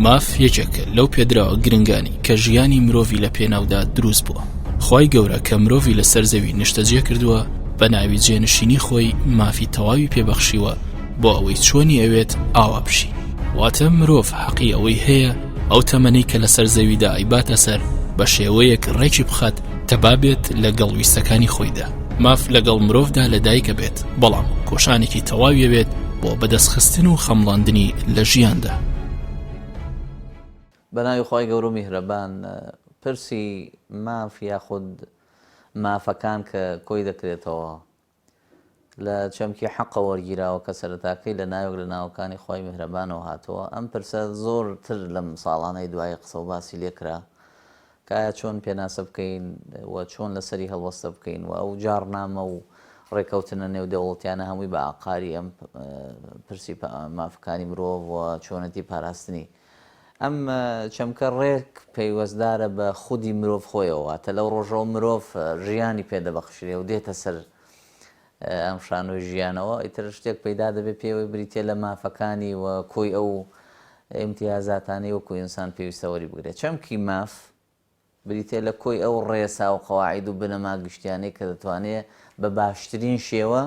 ماف یەکێکە لەو پێدراوە گرنگانی کە ژیانی مرۆڤی لە پێناودا دروست بووە. خوای گەورە کە مرۆڤی لەسەر زەوی نیشتەجێ کردووە بە ناوی جێنشینی خۆی مافی تەواوی پێبەخشیوە بۆ ئەوەی چۆنی ئەوێت ئاوا بشی. واتە مرۆڤ حەقی ئەوەی هەیە ئەو تەمەنەی کە لەسەر زەویدا ئەیباتە سەر بە شێوەیەک ڕێکی بخات تەبابێت لەگەڵ ویستەکانی خۆیدا. ماف لەگەڵ مرۆڤدا لەدایکە بێت، بەڵام کۆشانێکی تەواویە بێت بۆ بەدەستخستن و خەمڵاندنی لە ژیاندا. بەناوی خوای گەورە و میهرەبان، پرسی ماف یاخود مافەکان کە کۆی دەکرێتەوە لە چەمکی حەقە وەرگیراوە کە سەرەتاکەی لە ناوێک لە ناوەکانی خوای میهرەبانەوە هاتووە. ئەم پرسە زۆرتر لەم ساڵانەی دوای قسە و باسی لێکرا کایە چۆن پێناسە بکەین و چۆن لەسەری هەڵوەستە بکەین و ئەو جارنامە و ڕێکەوتنە نێو دەوڵەتیانە هەمووی بە ئاقاری ئەم پرسی مافەکانی مرۆڤ و چۆنەتی پاراستنی. ئەم چەمکە ڕێک پەیوەستدارە بە خودی مرۆڤ خۆیەوە، واتە لەو ڕۆژەوە مرۆڤ ژیانی پێدەبەخشرێ و دێتە سەر ئەم شانۆی ژیانەوە، ئیتر شتێک پەیدا دەبێت پێوەی بریتێ لە مافەکانی و کۆی ئەو ئیمتیازاتانی وەکو ئینسان پێویستە وەری بگرێت. چەمکی ماف بریتێ لە کۆی ئەو ڕێسا و قەواعید و بنەما گشتیانەی کە دەتوانێت بە باشترین شێوە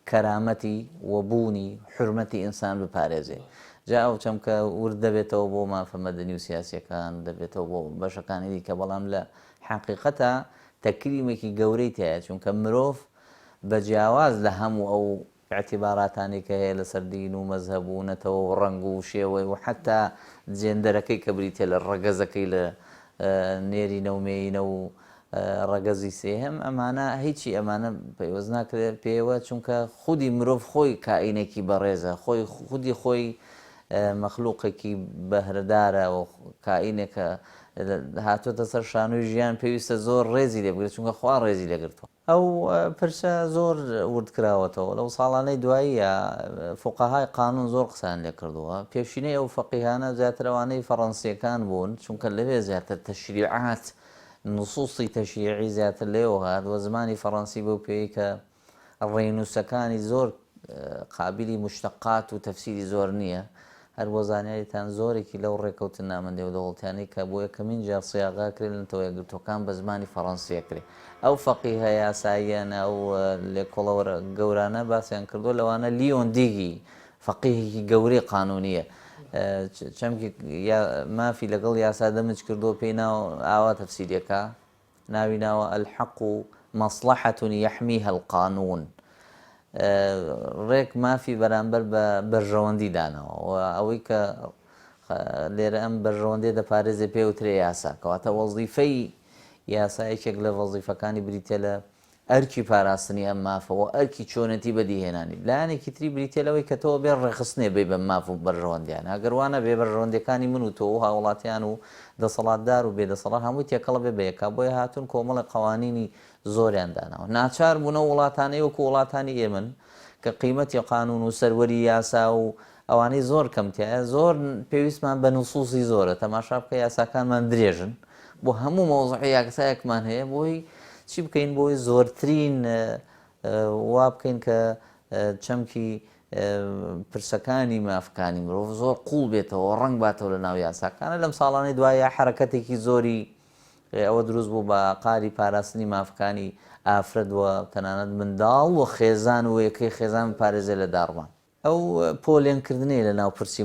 کەرامەتی وەبوونی حورمەتی ئینسان بپارێزێ. جا ئەو چەمکە ورد دەبێتەوە بۆ مافە مەدەنی و سیاسیەکان، دەبێتەوە بۆ بەشەکانی دیکە، بەڵام لە حەقیقەتە تەکریمێکی گەورەی تایە، چونکە مرۆڤ بە جیاواز لە هەموو ئەو اعتیباراتانی کە هەیە لەسەر دین و مەزهەب و نەتەوە و ڕەنگ و شێوەی و حتا جێندەرەکەی کە بریتێ لە ڕەگەزەکەی لە نێری نەومێینە و ڕەگەزی سێهەم، ئەمانە هیچی ئەمانە پەیوەست ناکرێت پێوە، چونکە خودی مرۆڤ خۆی کائینێکی بەڕێزە، خودی خۆی مەخلووقێکی بەهرەدارە و کائینێکە هاتوۆتە سەر شانۆی ژیان پێویستە زۆر ڕێزی لێ بگرێت، چونکە خوا ڕێزی لێگرتووە. ئەو پرسە زۆر وردکراوەتەوە لەو ساڵانەی دواییە. فوقەهای قانون زۆر قسان لێ کردووە. پێشینەی ئەو فەقیهانە زیاتر ئەوانەی فەڕەنسیەکان بوون، چونکە لەوێ زیاتر تەشریعات نصوصی تەشریعی زیاتر لێوە هات و زمانی فەڕەنسی بەو پێی کە ڕێنووسەکانی زۆر قابلی مشتەقات و تەفسیری زۆر نییە. هەر بۆ زانیاریتان زۆرێکی لەو ڕێکەوتن نامەندێ و دەوڵەتیانەی کە بۆ یەکەمین جار سیاغا کرێت لەن تەوەیەگرتوەکان بە زمانی فەڕەنسیە کرێ. ئەو فەقیهە یاساییانە ئەو لێکۆڵەوە گەورانە باسییان کردو، لەوانە لیۆن دیگی فەقیهێکی گەورەی قانونیە، چەمکی مافی لەگەڵ یاسا دەمج کردووە پێی ناو ئاوا تەفسیرەکە، ناوی ناوە ئەلحەق مەصلحەة یەحمیها القانون، ڕێک مافی بەرامبەر بە بەرژەوەندی دانەوە و ئەوەی کە لێرە ئەم بەرژەوەندێ دەپارێزێ پێوترێ یاسا، کەواتە وەزیفەی یاسایەکێک لە وەزیفەکانی بریتێ لە ئەرکی پاراستنی ئەم مافەوە، ئەرکی چۆنەتی بەدیهێنانی. لایەنێکی تری بریتێ لەوەی کە تۆ بێ ڕێخستنێ بێ بە ماف و بەرژەوەندیان، ئەگەروانە بێ بەرژەوەندەکانی من و تۆ و هاوڵاتیان و دەسەڵاتدار و بێدەسەڵات هەمووی تێکەڵە بێ بەیەکا، بۆیە هاتوون کۆمەڵی قەوانینی زۆریان داناوە. ناچار بوونە وڵاتانەی وەکو وڵاتانی ئێمن کە قیمەتی قانون و سەروەری یاسا و ئەوانەی زۆر کەمتیایە، زۆر پێویستمان بە نوسوسی زۆرە، تەماشا بکە یاساکانمان درێژن بۆ هەموو مەوزوعی یاسایەکمان هەیە، بۆی چی بکەین بۆی زۆرترین وا بکەین کە چەمکی پرسەکانی مافەکانی مرۆڤ زۆر قوڵ بێتەوە، ڕەنگ باتەوە لە ناو یاساکانە. لەم ساڵانەی دوایە حرەکەتێکی زۆری ئەوە دروست بوو بە قاری پاراستنی مافەکانی ئافرەت و تەنانەت منداڵ و خێزان و یەکەی خێزان پارێزێ لە داڕمان. ئەو پۆلێنکردنێ لە ناو پرسی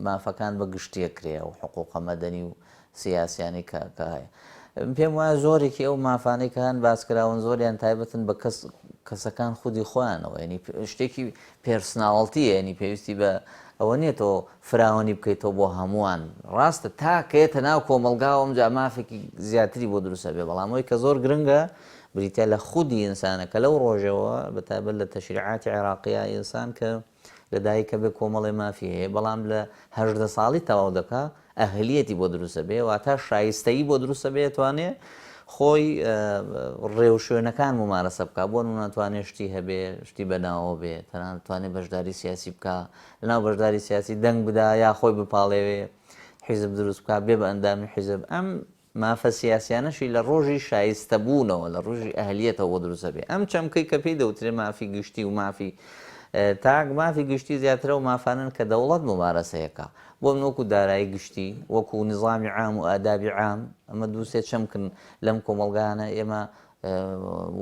مافەکان بە گشتیەکرێ و حقوقە مەدەنی و سیاسیانی کە هەیە. پێم وایە زۆرێکی ئەو مافانەی کە هەن باسکراون زۆریان تایبەتن بە کەسەکان خودی خۆیانەوە، ینی شتێکی پێرسناڵتیە، ینی پێویستی بە ئەوە نیێتەوە فراوانی بکەیتەوە بۆ هەمووان. ڕاستە تاکەیتە ناو کۆمەلگاوەم جا مافێکی زیاتری بۆ دروستە بێ، بەڵام ئەوەی کە زۆر گرنگە بریتە لە خودی ئینسانەکە لەو ڕۆژەوە بەتایبەت لە تەشریعاتی عێراقیە ئینسان کە لەدایکە بێ کۆمەڵی مافی هەیە، بەڵام لە 18 ساڵی تەواو دەکا ئەهلیەتی بۆ دروستە بێ، واتە شایستەیی بۆ دروستە بێ، توانێ خۆی ڕێو شوێنەکان ممارەسە بکە، بۆ ناتوانێت شتی هەبێ، شتی بەناوە بێ، تەنانەت توانێت بەشداری سیاسی بکە، لەناو بەشداری سیاسی دەنگ بدا یا خۆی بپاڵێوێ، حیزب دروست بکە بێ بە ئەندامی حیزب. ئەم مافە سیاسیانەشی لە ڕۆژی شایستە بوونەوە، لە ڕۆژی ئەهلیەتەوە بۆ دروستە بێ. ئەم چەمکەی کە پێی دەوترێ مافی گشتی و مافی تاک مافی گشتی زیاترە و مافانن کە دەوڵەت ممارەسەیەەکە بۆ منوەکو دارایی گشتی وەکو نظامی عام و ئادابی عام ئەمە دووسێ چەمکن لەم کۆمەلگانە ئێمە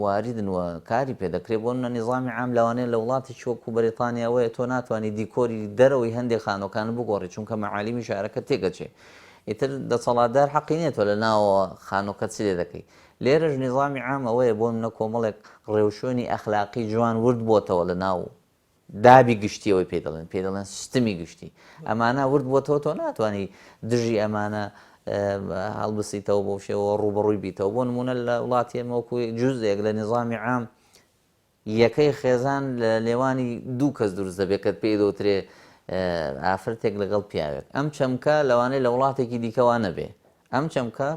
واریدن و کاری پێ دەکرێت بۆ منە نظامی عام لەوانەیە لە وڵاتێکی وەکو بەریتانیاوەیە تۆ ناتوانانی دیکۆری دەرەوەی هەندێک خانۆکان بگۆڕی چونکە مەعالیمی شارەکە تێگەچێ ئیتر دەسەڵاتدار حەقی نێتەوە لە ناوە خانۆکە چ لێ دەکەی لێرەش نظامی عام ئەوەیە بۆ منە کۆمەڵێک ڕێوشۆنی ئەخلاقی جوان ورد بۆتەوە لە ناو دابی گشتیەوەی پێ دەڵێن سیستمی گشتی ئەمانە ورد بۆتەوە تۆ ناتوانانی دژی ئەمانە هەڵبسیتەوە بۆ شێوە ڕوبەڕووی بیتەوە بۆ نمونە لە وڵاتی ئێمەوەکوی جوزێک لە نظامی عام یەکەی خێزان لە لێوانی دوو کەس دروست دەبێت کە پێی دەوترێ ئافرەتێک لەگەڵ پیاوێک ئەم چەمکە لەوانەیە لە وڵاتێکی دیکەوە نەبێ ئەم چەمکە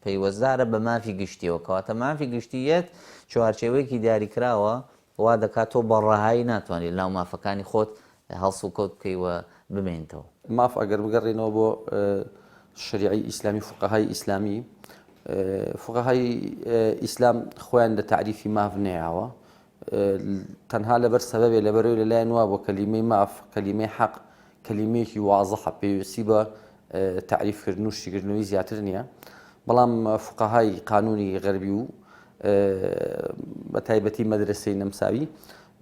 پەیوەزدارە بە مافی گشتیەوە کەواتە مافی گشتیەت چوارچێوەیەکی دیاریکراوە وا دەکات تۆ بە ڕەهایی ناتوانێت لەناو مافەکانی خۆت هەڵس و کەوت بکەیوە بمێنیتەوە ماف ئەگەر بگەڕێنەوە بۆ شریعی ئیسلامی فقەهای ئیسلامی فقەهای ئیسلام خۆیان لە تعریفی ماف نێیاوە تەنها لەبەر سەبەبێ لەبەرەوەی لەلایەن وا بۆ کەلیمەی ماف کەلیمەی حەق کەلیمەیەکی وازەحە پێویستی بە تعریفکردن و شتیکردنەوەی زیاتر نییە بەڵام فقەهای قانونی غەربی و بە تایبەتی مەدرسەی نەمساوی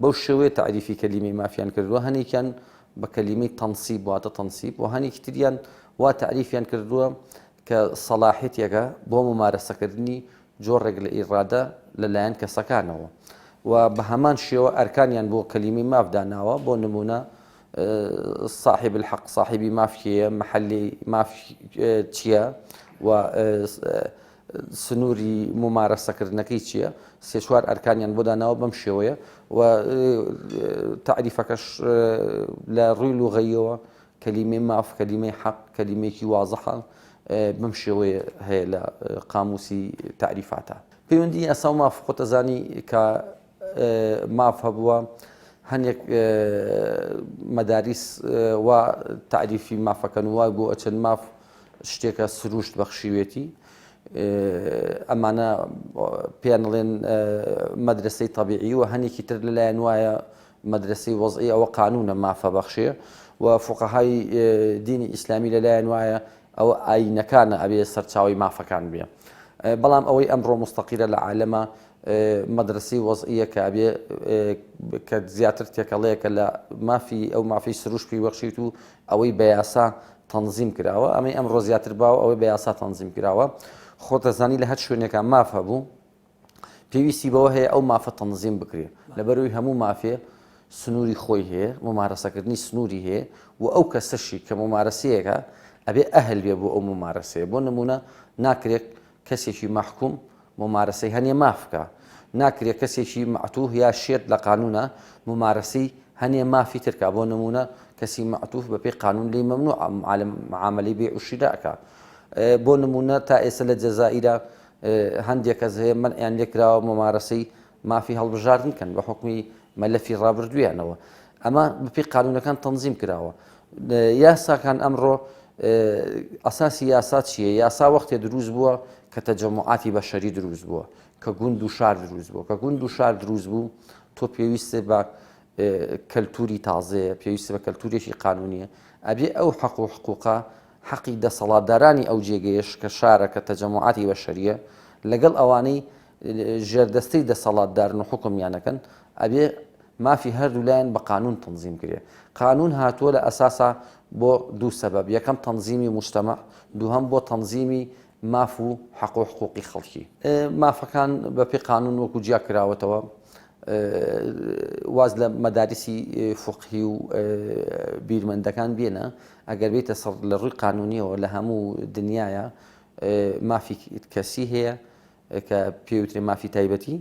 بەو شێوەیە تعریفی کەلیمەی مافیان کردووە هەنێکیان بە کەلیمەی تەنسیب واتە تەنسیب و هەنێکی تریان وا تعریفیان کردووە کە سەلاحیەتێکە بۆ ممارەسەکردنی جۆڕێک لە ئیرادە لەلایەن کەسەکانەوە و بە هەمان شێوە ئەرکانیان بۆ کەلیمەی ماف داناوە بۆ نمونە صاحب الحق صاحبی مافیە محلی ماف چییە و سنووری ممارەسەکردنەکەی چییە سێ چوار ئەرکانیان بۆ داناوە بەم شێوەیە و تعریفەکەش لە ڕووی لوغەیەوە کەلیمەی ماف کەلیمەی حەق کەلیمەیەکی وازەحە بەم شێوەیە هەیە لە قاموسی تعریفاتە پەیوەندی ئەسا و ماف خۆتەزانی کە ماف هەبووە هەندێک مەداریس وا تعریفی مافەکەن وای بۆ ئەچەند ماف شتێکە سروشت بەخشیوێتی ئەمانە پێیان دەڵێن مەدرسەی تەبیعی و هەنێکی تر لەلایەن وایە مەدرسەی وەزعی ئەوە قانونە مافە بەخشێ و فقەهای دینی ئیسلامی لەلایەن وایە ئەوە ئاینەکانە ئەبێ سەرچاوی مافەکان بێ بەڵام ئەوەی ئەمڕۆ مستەقیرە لە عالەمە مەدرسەی وەزعیە کە ئەبێ کە زیاتر تێکەڵەیەکە لە مافی ئەو مافی سروش پێی بەخشیت و ئەوەی بە یاسا تەنزیم کراوە ئەمەی ئەمڕۆ زیاتر باوە ئەوەی بە یاسا تەنزیم کراوە خۆتەزانی لە هەر شوێنێکە ماف هەبوو پێویستی بەوە هەیە ئەو مافە تەنزیم بکرێت لەبەرەوەی هەموو مافێ سنووری خۆی هەیە ممارەسەکردنی سنووری هەیە و ئەو کەسەشی کە ممارەسەیەکە ئەبێ ئەهل بێ بۆ ئەو ممارەسەیە بۆ نمونە ناکرێت کەسێکی مەحکوم ممارەسەی هەنێ مافکە ناکرێت کەسێکی معتوه یا شێت لە قانونە ممارەسەی هەنێ مافی ترکە بۆ نمونە کەسی معتوف بە پێی قانون لی مەمنوع معاملەی بێ عشیراکە بۆ نمونە تا ئێستا لە جەزائیرە هەندێک کەس هەیە منعیان لێکراوە ممارەسەی مافی هەڵبژاردن کەن بە حکمی مەلەفی ڕابردوویانەوە ئەمە بە پێی قانونەکان تەنزیم کراوە یاساکان ئەمڕۆ ئەساسی یاسا چییە یاسا وەختێ دروست بووە کە تەجەموعاتی بەشەری دروست بووە کە گوند و شار دروست بووە کە گوند و شار دروست بوو تۆ پێویستە بە کەلتوری تازەیە پێویستە بە کەلتورێکی قانونیە ئەبێ ئەو حەق و حقوقا حەقی دەسەڵاتدارانی ئەو جێگەیەش کە شارە کە تەجەموعاتی بەشەریە لەگەڵ ئەوانەی ژێردەستەی دەسەڵاتدارن و حکمیانەکەن ئەبێ مافی هەردوو لایەن بە قانون تەنزیم کرێ قانون هاتووە لە ئەساسا بۆ دوو سەبەب یەکەم تەنزیمی موجتەمع دووهەم بۆ تەنزیمی ماف و حەق و حقوقی خەڵکی مافەکان بە پێی قانون وەکو جیا کراوەتەوە واز لە مەدارسی فقهی و بیرمەندەکان بێنە ئەگەر بێتە سەر لە ڕووی قانونیەوە لە هەموو دنیاە مافی کەسی هەیە کە پێوترێ مافی تایبەتی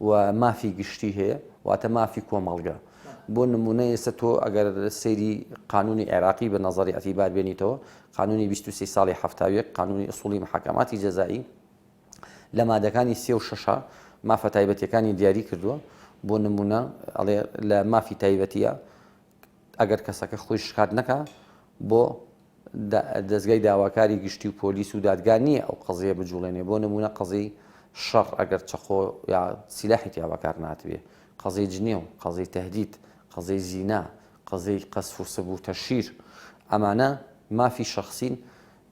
و مافی گشتی هەیە واتە مافی کۆمەڵگە بۆ نمونە ئێستا تۆ ئەگەر سەیری قانونی عێراقی بە نەزەری ئەتیبار بێنیتەوە قانونی 23 ساڵی هەفتاویەک قانونی ئوسوڵی محەکەماتی جەزایی لە مادەکانی 36 مافە تایبەتیەکانی دیاری کردووە بۆ نمونە ئەڵێ لە مافی تایبەتیە ئەگەر کەسەکە خۆی شکات نەکە بۆ دەستگای داواکاری گشتی و پۆلیس و دادگا نییە ئەو قەزیە بجوڵێنێ بۆ نمونە قەزەی شەڕ ئەگەر چەخۆ یا سیلاحی تیا بەکار ناتوێ قەزەی جنێ و قەزەی تەهدید قەزەی زینا، قەزەی قەسف و سەب و تەشیر، ئەمانە مافی شخصین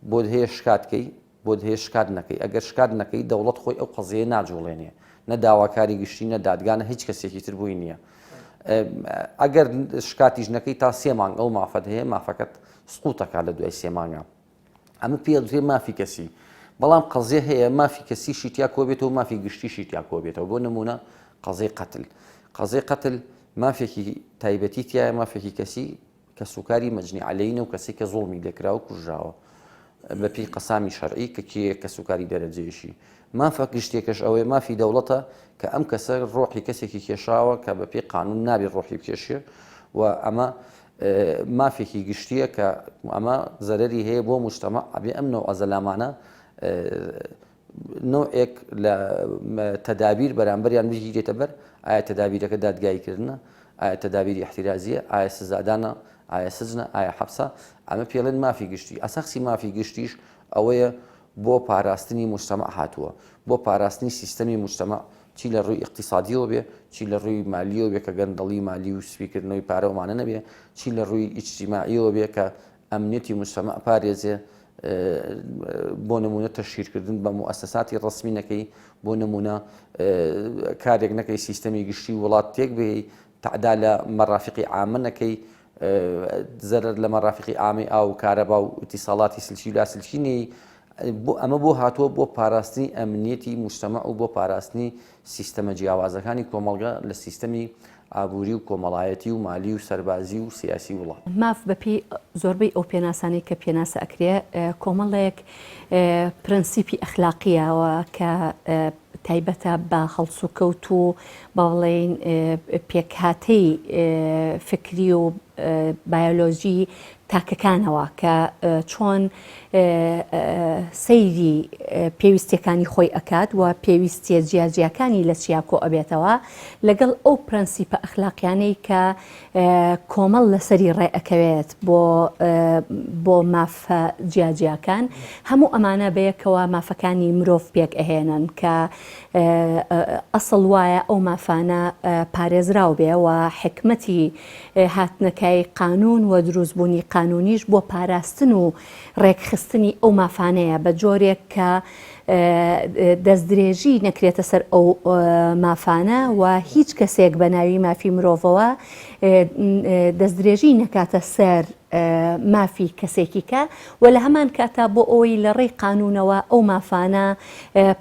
بۆ هەیە شکاتکەی بۆ هەیە شکات نەکەی. ئەگەر شکات نەکەی دەوڵەت خۆی ئەو قەزەیە ناجوڵێنێ، نە داواکاری گشتی نە دادگانە هیچ کەسێکی تر بووی نییە. ئەگەر شکاتیش نەکەی تا 3 مانگ ئەو مافەت هەیە مافەکەت سقوتەکە لە دوای 3 مانگە. ئەمە پێ مافی کەسی. بەڵام قەزێ هەیە مافی کەسی شیتیا کۆبێتەوە مافی گشتی شیتیا کۆبێتەوە. بۆ نمونە قەزەی قەتل. قەزەی قەتل مافێکی تایبەتی تایە مافێکی کەسی کە سوکاری مەجنی عەلەیینە و کەسێک کە زوڵمی لێکراوە کوژراوە بەپێی قەسامی شەرعی کە کێیە کە سوکاری دەرەجێشی. مافە گشتێکەش ئەوەیە مافی دەوڵەتە کە ئەم کەسە ڕۆحی کەسێکی کێشاوە کە بەپێی قانون نابێت ڕۆحی بکێشێ و ئەمە مافێکی گشتیە کە ئەمە زەرەری هەیە بۆ موجتەمەع ئەبێ ئەم نەوع ئەزەلامانە نوعێک لە تەدابیر بەرامبەریان بگیرێتە بەر. ئایا تەدابیرەکە دادگاییکردنە، ئایا تەدابیری احتیرازیە، ئایا سزادانە، ئایا سجنە، ئایا حەبسە. ئەمە پێڵێن مافی گشتی. ئەساسی مافی گشتیش ئەوەیە بۆ پاراستنی موجتەمەع هاتووە، بۆ پاراستنی سیستەمی موجتەمەع، چی لە ڕووی اقتصادیەوە بێ، چی لە ڕووی مالیەوە بێ کە گەندەڵی مالی و سپیکردنەوەی پارەوەمانە نەبێ، چی لە ڕووی ئیجتیماعیەوە بێ کە ئەمنیەتی موجتەمەع پارێزێ، بۆ نمونە تەشهیرکردن بە موئەسەساتی ڕەسمی نەکەی، بۆ نمونە کارێک نەکەی سیستەمی گشتی وڵات تێک بێ، تعدا لە مەرافقی عامە نەکەی، زەرەر لە مەرافقی ئامی ئاو کارەبا و ئیتیساڵاتی سلکی و لاسلکینەی. ئەمە بۆ هاتووە بۆ پاراستنی ئەمنیەتی موجتەمەع و بۆ پاراستنی سیستەمە جیاوازەکانی کۆمەڵگە لە سیستەمی ئابووری و کۆمەڵایەتی و مالی و سەربازی و سیاسی وڵات. ماف بەپی زۆربەی ئەو پێناسانی کە پێناسە ئەکرێ کۆمەڵێک پرەنسیپی ئەخلاقیەوە کە تایبەتە بە هەڵس و کەوت و بەڵێن پێکهاتەی فکری و بایۆلۆژی تاکەکانەوە کە چۆن سەیری پێویستیەکانی خۆی ئەکات و پێویستیە جیاجیەکانی لە چیاکۆ ئەبێتەوە لەگەڵ ئەو پرەنسیپە ئەخلاقیانەی کە کۆمەڵ لەسەری ڕێئەکەوێت بۆ مافە جیاجیەکان. هەموو ئەمانە بەیەکەوە مافەکانی مرۆڤ پێک ئەهێنن کە ئەسڵ وایە ئەو مافانە پارێزراو بێ و حکمەتی هاتنەکەی قانون و دروستبوونی قانونیش بۆ پاراستن و ڕێکخستنی ئەو مافانەیە بە جۆرێک کە دەستدرێژی نەکرێتە سەر ئەو مافانە و هیچ کەسێک بە ناوی مافی مرۆڤەوە دەستدرێژی نەکاتە سەر مافی کەسێکی کە و لە هەمان کاتا بۆ ئەوەی لە ڕێی قانونەوە ئەو مافانە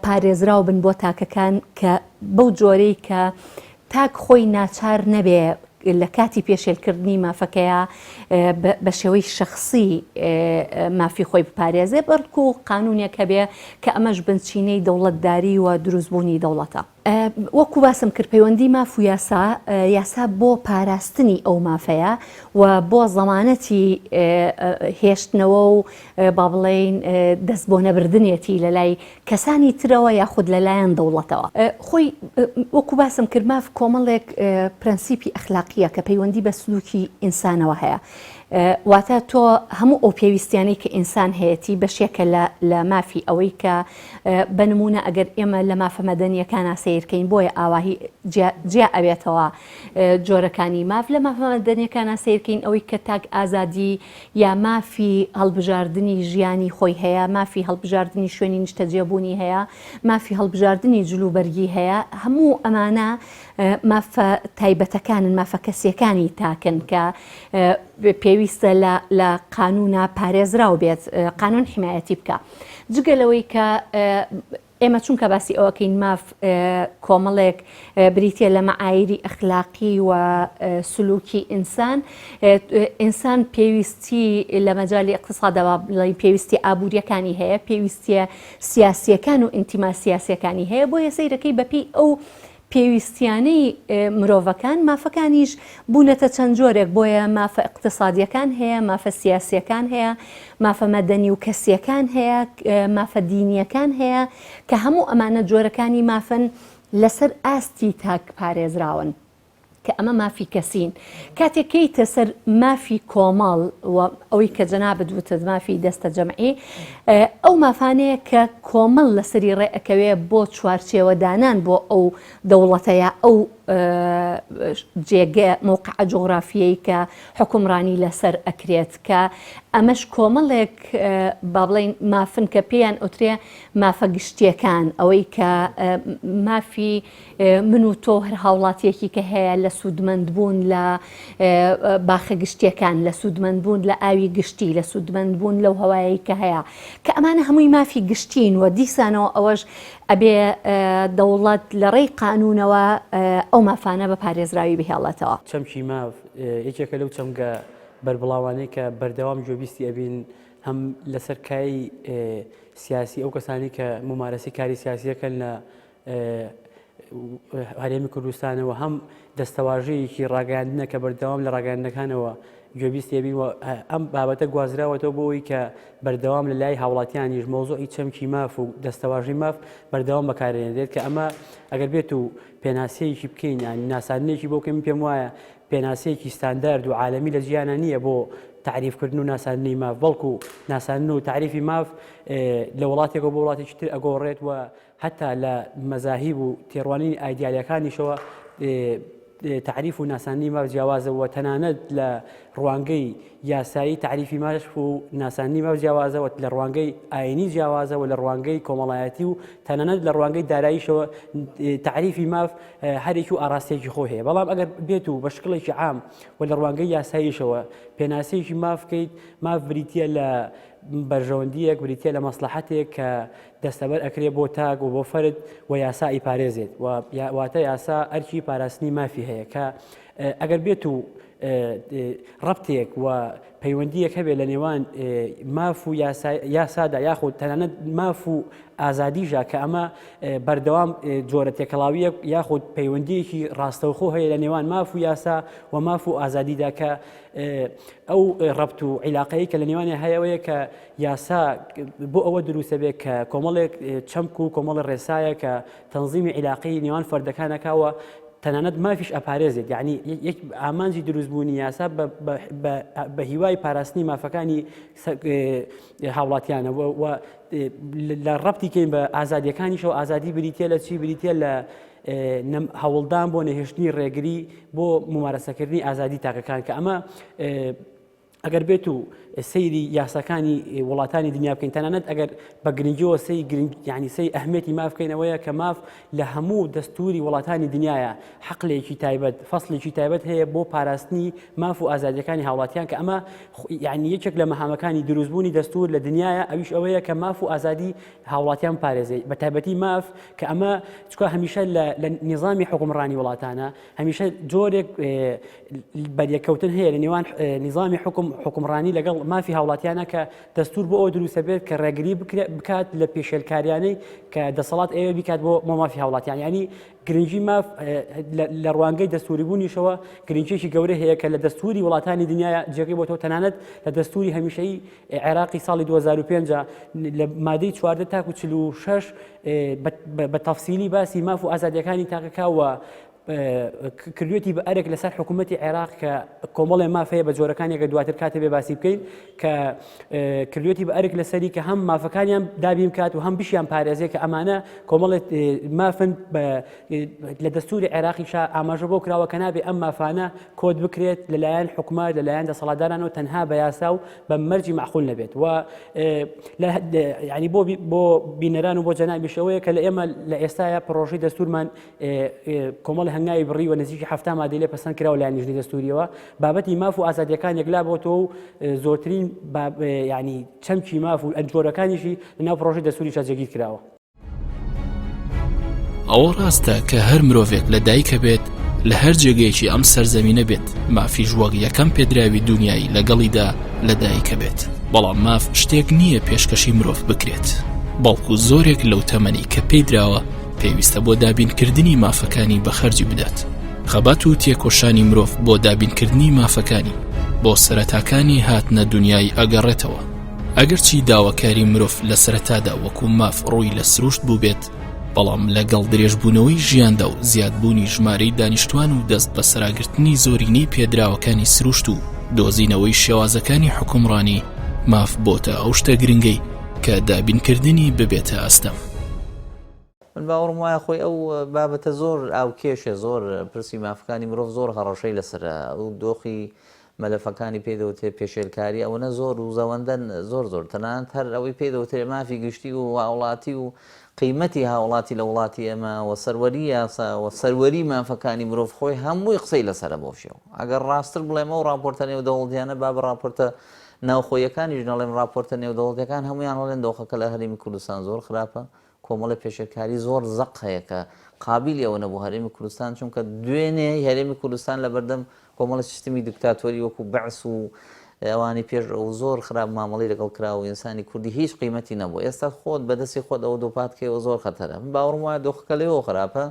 پارێزراو بن بۆ تاکەکان کە بەو جۆرەی کە تاک خۆی ناچار نەبێ لە کاتی پێشێلکردنی مافەکەیە بە شێوەی شخصی مافی خۆی بپارێزێ بەڵکو و قانونێک هەبێ کە ئەمەش بنچینەی دەوڵەتداری و دروستبوونی دەوڵەتە. وەکو باسم کرد پەیوەندی ماف و یاسا بۆ پاراستنی ئەو مافەیە و بۆ زەمانەتی هێشتنەوە و با بڵێن دەست بۆ نەبردنێتی لە لای کەسانی ترەوە یاخود لەلایەن دەوڵەتەوە. خۆی وەکو باسم کرد ماف کۆمەڵێک پرەنسیپی ئەخلاقیە کە پەیوەندی بە سلوکی ئینسانەوە هەیە. واتە تۆ هەموو ئەو پێویستیانەی کە ئینسان هەیەی بەشێکە لە مافی ئەوەی کە بەنمونە ئەگەر ئێمە لە مافە مەدەنیەکانە سیرکەین بۆیە ئاواهی جیا ئەبێتەوە جۆرەکانی ماف لە مافە مەدەنیەکانە سیرکەین ئەوەی کە تاک ئازادی یا مافی هەڵبژاردننی ژیانی خۆی هەیە، مافی هەڵبژاردننی شوێنی نیشتەجێبوونی هەیە، مافی هەڵبژاردننی جلوبەرگی هەیە. هەموو ئەمانە مافە تایبەتەکانن، مافە کەسیەکانی تاکن کە پێویستە لە قانونە پارێزراو بێت، قانون حمایەتی بکە. جگەلەوەی کە ئێمە چونکە باسی ئەوەکەین ماف کۆمەڵێک بریتە لە مەعایری ئەخلاقی و سلوکی ئینسان پێویستی لە مەجای اقتصادەوە بڵێن پێویستی ئابوووریەکانی هەیە، پێویستیە سیاسیەکان و ئینتیما سیاسیەکانی هەیە، بۆیە سەیرەکەی بەپی ئەو پێویستیانەی مرۆڤەکان مافەکانیش بوونەتە چەند جۆرێک. بۆیە مافە اقتصادیەکان هەیە، مافە سیاسیەکان هەیە، مافە مەدەنی و کەسیەکان هەیە، مافە دینیەکان هەیە کە هەموو ئەمانە جۆرەکانی مافن لەسەر ئاستی تاک پارێزراون کە ئەمە مافی کەسین. کاتێکیتە سەر مافی کۆمەڵ و ئەوەی کە جەنابەت وتت مافی دەستە جەمعی، ئەو مافانەیە کە کۆمەڵ لەسەری ڕێئەکەوێ بۆ چوارچێوەدانان بۆ ئەو دەوڵەتەیە ئەو جێگە موقع جغرافیەی کە حکومڕانی لەسەر ئەکرێت کە ئەمەش کۆمەڵێک با بڵێن مافن کە پێیان ئوترێ مافە گشتیەکان ئەوەی کە مافی من و تۆ هەر هاوڵاتیەکی کە هەیە لە سوودمەندبوون لە باخە گشتیەکان، لە سوودمەندبوون لە ئاوی گشتی، لە سوودمەندبوون لەو هەوایی کە هەیە کە ئەمانە هەمووی مافی گشتین و دیسانەوە ئەوەش ئەبێ دەوڵەت لە ڕێی قانونەوە ئەو مافانە بە پارێزراوی بهێڵێتەوە. چەمکی ماف یەکێکە لەو چەمگە بەربڵاوانەی کە بەردەوام جۆبیستی ئەبین هەم لەسەر کای سیاسی ئەو کەسانی کە ممارەسی کاری سیاسیەکەن لە هەرێمی کوردستانەوە هەم دەستەواژەیەکی ڕاگەاندنە کە بەردەوام لە ڕاگەاندنەکانەوە گوێبیستی ئەبین و ئەم بابەتە گوازراوەتەوە بۆ ئەوەی کە بەردەوام لە لای هاوڵاتیانیش مۆزوعی چەمکی ماف و دەستەواژی ماف بەردەوام بەکارێنێت کە ئەمە ئەگەر بێت و پێناسەیەکی بکەین یانی ناساندنێکی بۆ کەم پێم وایە پێناسەیەکی ستاندارد و عالەمی لە جیانە نییە بۆ تعریفکردن و ناساندنی ماف، بەڵکو ناساندن و تعریفی ماف لە وڵاتێکەوە بۆ وڵاتێکی تر ئەگۆڕێت و حتا لە مەزاهیب و تێڕوانینی ئایدیالیەکانیشەوە تعریف و ناساندنی ماف جیاوازەوە تەنانەت لە ڕوانگەی یاسایی تعریفی ماف و ناساندنی ماف جیاوازەوە لە ڕوانگەی ئاینی جیاوازەوە لە ڕوانگەی کۆمەڵایەتی و تەنانەت لە ڕوانگەی داراییشەوە تعریفی ماف هەرێکی و ئاراستێکی خۆ هەیە. بەڵام ئەگەر بێت و بە شکڵێکی عام و لە ڕوانگەی یاساییشەوە پێناسەیەکی ماف بکەیت، ماف بریتە لە بەرژەوەندیەک، بریتە لە مەسلحەتێک کە دەستەبەر ئەکرێ بۆ تاک و بۆ فەرد و یاسا ئیپارێزێت واتە یاسا ئەرکی پاراستنی مافی هەیە کە ئەگەر بێت و ڕەبتێک و پەیوەندیەک هەبێت لە نێوان ماف و یاسادا یاخود تەنانەت ماف و ئازادیژە کە ئەمە بەردەوام جۆرە تێکەڵاویە یاخود پەیوەندیەکی ڕاستەوخۆ هەیە لە نێوان ماف و یاسا و ماف و ئازادیدا کە ئەو ڕەبت و عیلاقەیە کە لە نێوانێ هەیەوەیە کە یاسا بۆ ئەوە دروستە بێت کە کۆمەڵێک چەمک و کۆمەڵی ڕێسایە کە تەنزیمی عیلاقی نێوان فەردەکانەکەوە تەنانەت مافیش ئەپارێزێت، یعنی یەک ئامانجی دروستبوونی یاسا بە هیوای پاراستنی مافەکانی هاوڵاتیانە و لە ڕەبتی کەین بە ئازادیەکانیشەوە ئازادی بریتە لە چی؟ بریتە لە هەوڵدان بۆ نەهێشتنی ڕێگری بۆ ممارەسەکردنی ئازادی تاکەکان کە ئەمە ئەگەر بێت و سەیری یاساکانی وڵاتانی دنیا بکەین تەنانەت ئەگەر بە گرنگیەوە یعنی سەی ئەهمیەتی ماف بکەینەوەیە کە ماف لە هەموو دەستوری وڵاتانی دنیاە حەقلێکی تایبەت فەسڵێکی تایبەت هەیە بۆ پاراستنی ماف و ئازادیەکانی هاوڵاتیان کە ئەمە یعنی یەکێک لە مەهامەکانی دروستبوونی دەستور لە دنیاە ئەویش ئەوەیە کە ماف و ئازادی هاوڵاتیان پارێزێت بە تایبەتی ماف کە ئەمە چکە هەمیشە لە نظامی حکومڕانی وڵاتانە هەمیشە جۆرێک بەریەکەوتن هەیە لە نێوان نظامی حکومڕانی لەگەڵ مافی هاوڵاتیانە کە دەستور بۆ ئەو دروستە بێت کە ڕێگری بکات لە پێشێلکاریانەی کە دەسەڵات ئێوە بیکات بۆ مافی هاوڵاتیان، ینی گرنگی ماف لە ڕوانگەی دەستوری بوونیشەوە گرنگیێکی گەورە هەیە کە لە دەستوری وڵاتانی دنیاە جێگەی بۆ تۆ تەنانەت لە دەستوری هەمیشەی عێراقی ساڵی 2005 لە مادەی 14 تاکو 46 بە تەفسیلی باسی ماف و ئازادیەکانی تاقەکەوە کردوێتی بە ئەرێک لەسەر حکوومەتی عێراق کە کۆمەڵێ مافەیە بە جۆرەکانێکە دواتر کاتێ بێ باسی بکەین کە کردوێتی بە ئەرێک لەسەری کە هەم مافەکانیان دابیم کات و هەم بشیان پارێزێ کە ئەمانە کۆمەڵێت مافن لە دەستوری عێراقیشا ئاماژە بۆ کراوە کە نابێ ئەم مافانە کۆد بکرێت لەلایەن حکومات لەلایەن دەسەڵاتدارانەوە تەنها بە یاسا و بە مەرجی معقول نەبێت و ینی بۆ بینەران و بۆ جەنابیشەوەیە کە لە ئێمە لە ئێستاە پرۆژەی دەستورمان کۆمەڵی هەنگاوی بڕی و نزیکی هەفتا مادەی لێ پەسەند کراوە لە نیژنی دەستوریەوە بابەتی ماف و ئازادیەکان یەکلا بۆتەوە و زۆرترین ینی چەمکی ماف و ئەنجۆرەکانیشی لەناو پرۆژەی دەستوریشە جێگیر کراوە. ئەوە ڕاستە کە هەر مرۆڤێک لە دایکە بێت لە هەر جێگەیەکی ئەم سەرزەمینە بێت مافی ژوەک یەکەم پێدراوی دنیای لەگەڵیدا لە دایکە بێت، بەڵام ماف شتێک نییە پێشکەشی مرۆڤ بکرێت، بەڵکو زۆرێک لەو تەمەنی کە پێی دراوە پێویستە بۆ دابینکردنی مافەکانی بەخەرجی بدات. خەبات و تێکۆشانی مرۆڤ بۆ دابینکردنی مافەکانی بۆ سەرەتاکانی هاتنە دنیای ئەگەڕێتەوە. ئەگەرچی داواکاری مرۆڤ لە سەرەتادا وەکو ماف ڕووی لە سروشت بوو بێت، بەڵام لەگەڵ درێژبوونەوەی ژیاندا و زیادبوونی ژمارەی دانیشتوان و دەست بە سەراگرتنی زۆرینەی پێدراوەکانی سروشت و دۆزینەوەی شێوازەکانی حکومڕانی ماف بۆتە ئەو شتە گرنگەی کە دابینکردنی ببێتە ئەستەم. من باوەڕم وایە خۆی ئەو بابەتە زۆر ئاو کێشە زۆر پرسی مافەکانی مرۆڤ زۆر هەڕەشەی لەسرە ئەو دۆخی مەلەفەکانی پێدەوتێ پێشێلکاری ئەوەنە زۆر و زەوەندەن زۆر تەنانەت هەر ئەوەی پێدەوتێ مافی گشتی و هاوڵاتی و قیمەتی هاوڵاتی لە وڵاتی ئێمە و سەروەری یاسا و سەروەری مافەکانی مرۆڤ خۆی هەمووی قسەی لەسرە بۆ شێو ئەگەر ڕاستتر بڵێمە و راپۆرتە نێودەوڵەتیانە با بە راپۆرتە ناوخۆیەکانی ژنەڵێن راپۆرتە نێودەوڵەتیەکان هەمویان هەڵێن دۆخەکە لە هەرێمی کوردستان زۆر خراپە کۆمەڵە پێشێلکاری زۆر زەق هەیە کە قابلی ئەوە نەبوو هەرێمی کوردستان چونکە دوێنێ هەرێمی کوردستان لە بەردەم کۆمەڵە سیستمی دیکتاتۆری وەکو بەعس و ئەوانی پێش ئەو زۆر خراپ مامەڵی لەگەڵ کرا و ئینسانی کوردی هیچ قیمەتی نەبوو ئێستا خۆت بەدەستی خۆت ئەوە دۆپاتکەوە زۆر خەتەرە من باوەڕم وایە دۆخەکە لەوێ خراپە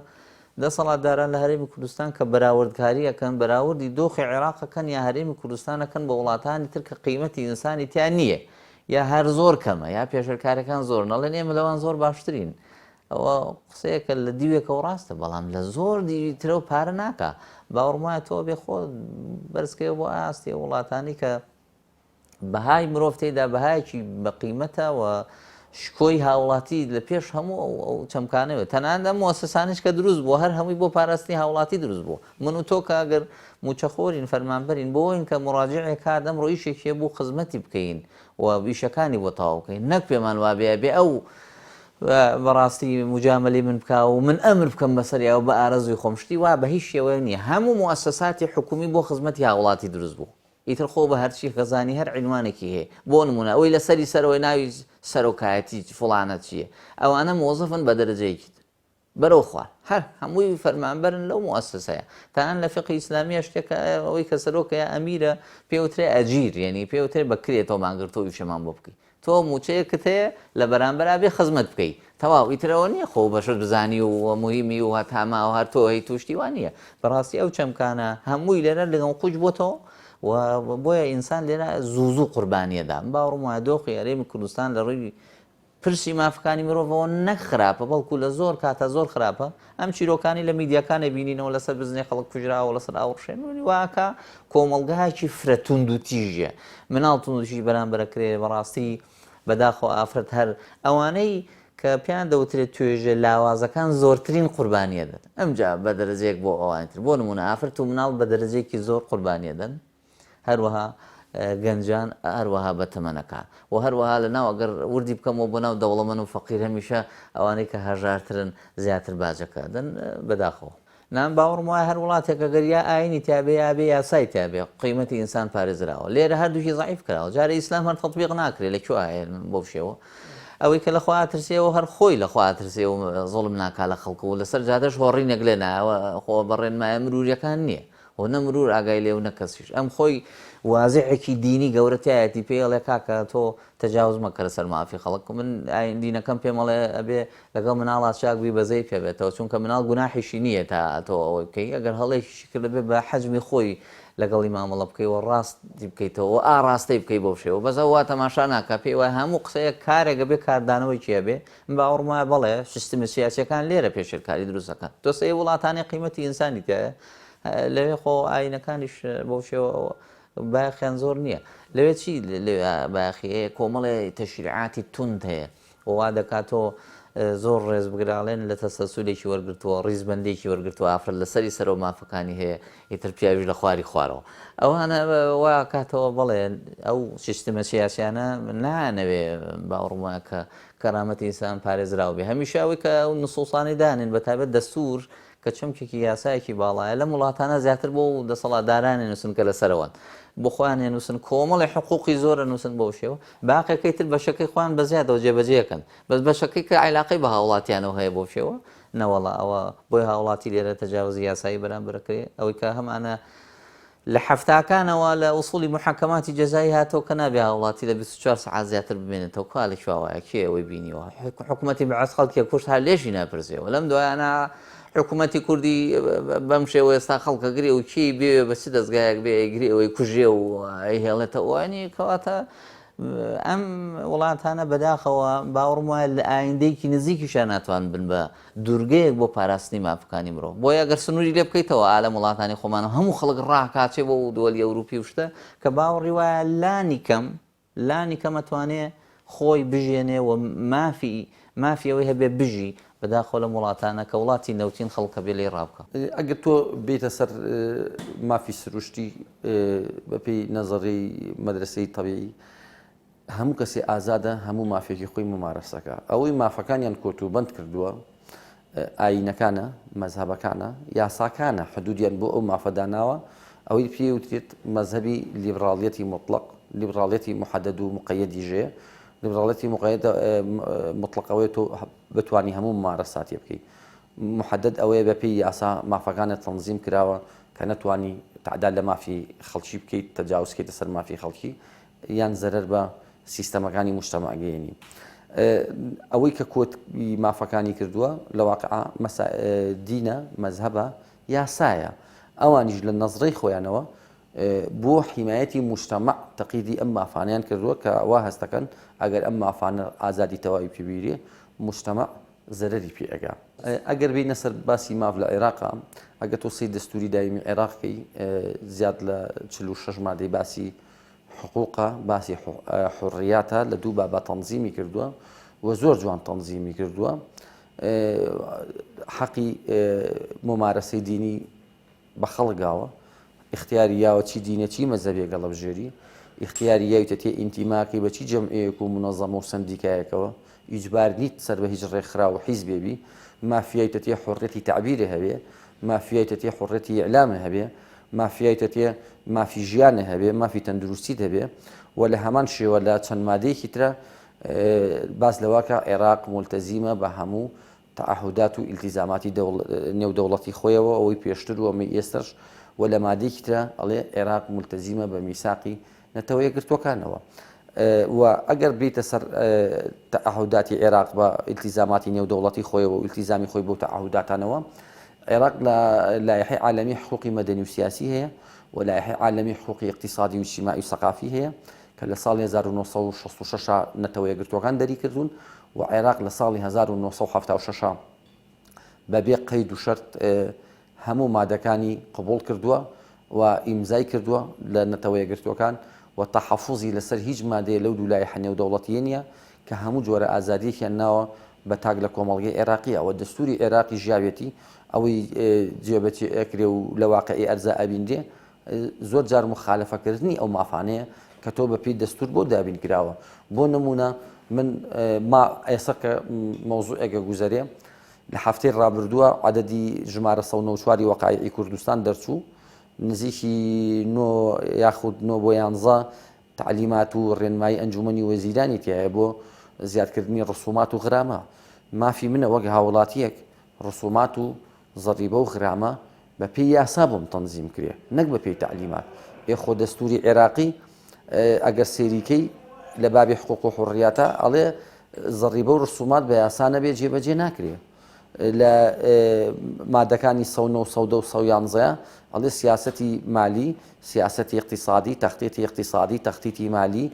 دەسەڵاتداران لە هەرێمی کوردستان کە بەراوردکاری ئەەکەن بەراوردی دۆخی عێراقەکەن یا هەرێمی کوردستانەکەن بە وڵاتانی تر کە قیمەتی ئینسانی تیان نییە یا هەر زۆر کەمە یا پێشەرکارەکان زۆر نەڵێن ئێمە لەوان زۆر باشترین ئەوە قسەیەکە لە دیوێکەوە ڕاستە بەڵام لە زۆر دیوی ترە و پارە ناکە باوەڕم وایە تۆ بێ خۆ بەرزکەوە بۆ ئاستی وڵاتانی کە بەهای مرۆڤ تێدا بەهایەکی بە قیمەتە و شکۆی هاوڵاتی لە پێش هەموو ئەو چەمکانەوە تەناندا مؤسسانیش کە دروست بوو هەر هەمووی بۆ پاراستنی هاوڵاتی دروست بوو من و تۆ کە ئەگەر موچەخۆرین فەرمانبەرین بۆ ئەوین کە مڕاجعێک کات ئەمڕۆ ئیشێکیە بۆ خزمەتی بکەین و ئیشەکانی بۆ تەواو بکەین نەک پێمان وابێ بێ ئەو بەڕاستی مجامەلی من بکە و من ئەمر بکەم بەسەریەوە بە ئارەزوی خۆمشتی وا بە هیچ شێوەیە نییە هەموو مؤسساتی حکومی بۆ خزمەتی هاوڵاتی دروست بوو ئیتر خۆ بە هەرچی خەزانی هەر عنوانێکی هەیە بۆ نمونە ئەوەی لەسەری سەرەوەی ناوی سەرۆکایەتی فڵانە چییە ئەوانە مۆزەفن بە دەرەجەیەکی بەرەو خوار هەر هەمووی فەرمانبەرن لەو مؤسسەیە تان لە فقی ئیسلامیە شتێکە ئەوەی کە سەرۆکەیە ئەمیرە پێوترێ ئەجیر یعنی پێوترێ بەکرێتەوە ماگرتۆ شەمان بۆ بکەیت تۆ موچەیەکت هەیە لە بەرامبەرا بێ خزمەت بکەیت تەواو ئیترەوە نییە خۆ بەشت بزانی و مهمی و هەتاما و هەر تۆ هەی توشتی وان نییە بەڕاستی ئەو چەمکانە هەمووی لێرە لەگەڵ قوچ بۆتەوە و بۆیە ئینسان لێرە زوو قوربانیەدا باوەڕم وایە دۆخی هەرێمی کوردستان لە ڕووی پرسی مافەکانی مرۆڤەوە نەک خراپە بەڵکو لە زۆر کاتە زۆر خراپە ئەم چیرۆکانی لە میدیاکانە بینینەوە لەسەر بزنێ خەڵک کوژراوە لەسەر ئاوڕشێنی واکە کۆمەڵگایکی فرەتوند و تیژە مناڵ توندشی بەرامبەرەکرێ بەڕاستی بەداخۆ ئافرەت هەر ئەوانەی کە پیان دەوترێت توێژە لاوازەکان زۆرترین قوربانیە دەن ئەمجا بە دەرەجەیەک بۆ ئەوانتر بۆ نمونە ئافرەت و مناڵ بە دەرەجەیەکی زۆر قوربانیە دەن هەروەها گەنجان هەروەها بە تەمەنەکان و هەروەها لە ناو ئەگەر وردی بکەمەوە بۆ ناو دەوڵەمەند و فەقیر هەمیشە ئەوانەی کە هەژارترن زیاتر باجەکە دەن بەداخەوە نام باوەڕم وایە هەر وڵاتێک ئەگەر یا ئاینی تابێ یابێ یاسای تابێ قیمەتی ئینسان پارێزراوە لێرە هەردووکی زەعیف کراوە جارە ئیسلام هەر تەطبیق ناکرێت لەکوێ ئاین بۆ شێوە ئەوەی کە لەخوا ترسێەوە هەر خۆی لەخوا ترسێ و زۆڵم ناکا لە خەڵکو و لەسەر جادەش هۆڕینێک لێ ناوە خۆ بەڕێنمایە مروریەکان نییە و نە مرور ئاگای لێو نەکەسیش ئەم خۆی وازعێکی دینی گەورەتایەتی پێڵێ کاکە تۆ تەجاوز مەکە لەسەر مافی خەڵک من دینەکەم پێمەڵێ ئەبێ لەگەڵ مناڵات چاکبی بەزەی پێبێتەوە چونکە مناڵ گوناحیشی نییە تا تۆ ئەوەی بکەی ئەگەر هەڵێکیشی کرد بێ بە حەجمی خۆی لەگەڵی مامەڵە بکەیەوە ڕاستی بکەیتەوە ئاڕاستەی بکەی بۆ شێوە بەزە وا تەماشا ناکە پێی وای هەموو قسەیە کارێکە بێ کاردانەوەی چیە بێ باوەڕمایە بەڵێ سیستمی سیاسیەکان لێرە پێشێرکاری دروستەکەن تۆ سەی وڵاتانی قیمەتی ئینسانی تایە لەوێ خۆ ئاینەکانیش بۆ شێوە باخیان زۆر نییە لەوێ چی باخی کۆمەڵێ تەشریعاتی تند هەیە وا دەکاتۆ زۆر ڕێز بگراڵێن لە تەسەسولێکی وەرگرتووە ڕیزبندێکی وەرگرتووە ئافرەت لەسەری سەرەوە مافەکانی هەیە ئیتر پیاویش لە خواری خوارەوە ئەوانە وا کاتەوە بڵێ ئەو سیستمە سیاسیانە نانەوێ باوەڕمە کە کەرامەتی ئینسان پارێزراو بێ هەمیشاوی کە ئەو نسووسانی دانێن بەتابەت دەستور کە چەمکێکی یاسایەکی باڵایە لە وڵاتانە زیاتر بۆ دەسەڵاتدارانی نووسن کە لەسەرەوەن بۆ خۆیان نووسن کۆمەڵی حقوقی زۆرە نووسن بەو شێوە باقیەکەی تر بەشەکەی خۆیان بەزیادەوە جێبەجێەکەن بەس بەشەکەی کە عیلاقەی بە هاوڵاتیانەوە هەیە بۆ شێوە نەوەڵا ئەوە بۆی هاوڵاتی لێرە تەجاوزی یاسایی بەرامبەرەکرێ ئەوەی کە هەمانە لە حەفتاکانەوە لە ئوسوڵی محەکەماتی جەزایی هاتەوە کە نابێ هاوڵاتی لە 24 سەعات زیاتر بمێنێتەوە کا لە شواوایە کێ ئەوەی بینیوە حکوومەتی بەعەس خەڵکی کوشت هەر لێشی ناپرسێەوە لەم دوایانە حکوومەتی کوردی بەم شێوە ئێستا خەڵکەگرێ و کی بێ بەچ دەستگایەک بێ ئەیگرێ ئەوەی کوژێ و ئەیهێڵێتە وانی کەواتە ئەم وڵاتانە بەداخەوە باوەڕم وایە لە ئایندەیەکی نزیکیشان ناتوان بن بە دوورگەیەک بۆ پاراستنی مافەکانی مرۆڤ بۆیە ئەگەر سنووری لێ بکەیتەوە ئالەم وڵاتانی خۆمانە هەموو خەڵک ڕاکاتێ بۆ دۆلی ئەوروپی وشتە کە باوەڕی وایە لانی کەم ئەتوانێ خۆی بژێنێ و مافی ئەوەی هەبێ بژی بەداخۆ لە وڵاتانە کە وڵاتی نەوتین خەڵکە بێ لێ ڕابکە. ئەگەر تۆ بێتە سەر مافی سروشتی بەپێی نەزەڕی مەدرسەی تەبیعی هەموو کەسێ ئازادە هەموو مافێکی خۆی ممارەسەکە. ئەوەی مافەکانیان کۆت و بند کردووە ئاینەکانە، مەزهبەکانە، یاساکانە حدودیان بۆ ئەو مافەداناوە ئەوەی پێوترێت مەزهبی لیبراڵیەتی مطلق، لیبراڵیەتی محەدەد و مقەیەدی ژێ، لیبراڵەتی مطلقەوەی تۆ بتوانی هەموو ممارەساتی بکەیت. محەدەد ئەوەیە بەپێی یاسا مافەکانت تەنزیم کراوە کە نەتوانی تعداد لە مافی خەڵکی بکەیت، تەجاوزکەیتە سەر مافی خەڵکی یان زەرەر بە سیستەمەکانی موجتەماگەیەنی. ئەوەی کە کۆتی مافەکانی کردووە لە واقعا دینە، مەزهبە، یاسایە. ئەوانیش لە نەزڕەی خۆیانەوە بۆ حیمایەتی موجتەمع تەقیدی ئەم مافانیان کردووە کە ئەوە هەستەکەن ئەگەر ئەم مافانە ئازادی تەواوی پێبیرێ موجتەمع زەرەری پێ ئەگا. ئەگەر بینە سەر باسی ماف لە عێراقا، ئەگەر تۆ سەی دەستوری دایمی عێراقی زیاد لە 46 مادەی باسی حقوقە، باسی حڕیاتە لە دوو بابە تەنزیمی کردووە و زۆر جوان تەنزیمی کردووە. حەقی ممارەسەی دینی بە خەڵگاوە، اختیاری یاوە چی دینە چی مەزەبێ گەڵەبژێری، اختیاری یاویتە تێ ئینتیماکی بە چی جەمعەیەک و منەظەمە و سندیکایەکەوە، ئیجبار نیت سەر بە هیچ ڕێکخرا و حیزبێبی، مافیایتە تێ حڕێتی تعبیرە هەبێ، مافیایتە تێ حڕێتی ئیعلامە هەبێ، مافیایتە تێ مافی ژیانە هەبێ، مافی تەندروستیت هەبێ و لە هەمان شێوە لە چەند مادەیەکی ترە باس لەواکە عێراق مولتەزیمە بە هەموو تعهدات و ئیلتیزاماتی نێودەوڵەتی خۆیەوە ئەوەی پێشتر و ئەمەی ئێستش و لە مادەیەکی ترە ئەڵێ عێراق مولتەزیمە بە میساقی نەتەوە یەکگرتوەکانەوە. و ئەگەر بێتە سەر تعهداتی عێراق بە ئیلتیزاماتی نێودەوڵەتی خۆیەوە و ئیلتیزامی خۆی بۆ تعهداتانەوە، عێراق لە لایحەی عالەمی حقوقی مەدەنی و سیاسی هەیە و لایحەی عالەمی حقوقی اقتصادی و اجتماعی و سەقافی هەیە کە لە ساڵی 1966 نەتەوە یەکگرتوەکان دەری کردوون و عێراق لە ساڵی 1976 بەبێ قەید و شەرت هەموو مادەکانی قبول کردووە و ئیمزای کردووە لە نەتەوە یەکگرتوەکان و تەحەفوزی لەسەر هیچ مادەیە لەو دوو لایحە نێودەوڵەتیە نییە کە هەموو جۆرە ئازادیەکیان ناوە بە تاک لە کۆمەڵگەی عێراقی ئەوە دەستوری عێراقی ژیاوێتی ئەوەی جێبەجێ ئەکرێ و لە واقعی ئەرزا ئەبیندێ زۆر جار مخالەفەکردنی ئەو مافانەیە کە تۆ بەپێی دەستور بۆ دابین کراوە. بۆ نمونە من ما ئێستا کە مەوزوعێکە گوزەرێ لە هەفتەی ڕابردووە عەدەدی ژمارە 194 وەقایعی کوردستان دەرچوو، نزیکی 9 یاخود 9 بۆ 11 تعلیمات و ڕێنمایی ئەنجومەنی وەزیرانی تایە بۆ زیادکردنی ڕسومات و غرامە. مافی منە وەک هاوڵاتیەک ڕسومات و زەریبە و غرامە بەپێی یاسا بۆم تەنزیم کرێ، نەک بەپێی تعلیمات. خۆ دەستوری عێراقی ئەگەر سێریکەی لە بابی حقوق و حڕیاتە ئەڵێ زەریبە و ڕسومات بە یاسا نەبێ جێبەجێ ناکرێ. لە مادەکانی 1970 و 1911 ئەڵێ سیاسەتی مالی، سیاسەتی اقتصادی، تەختیتی اقتصادی، تەختیتی مالی،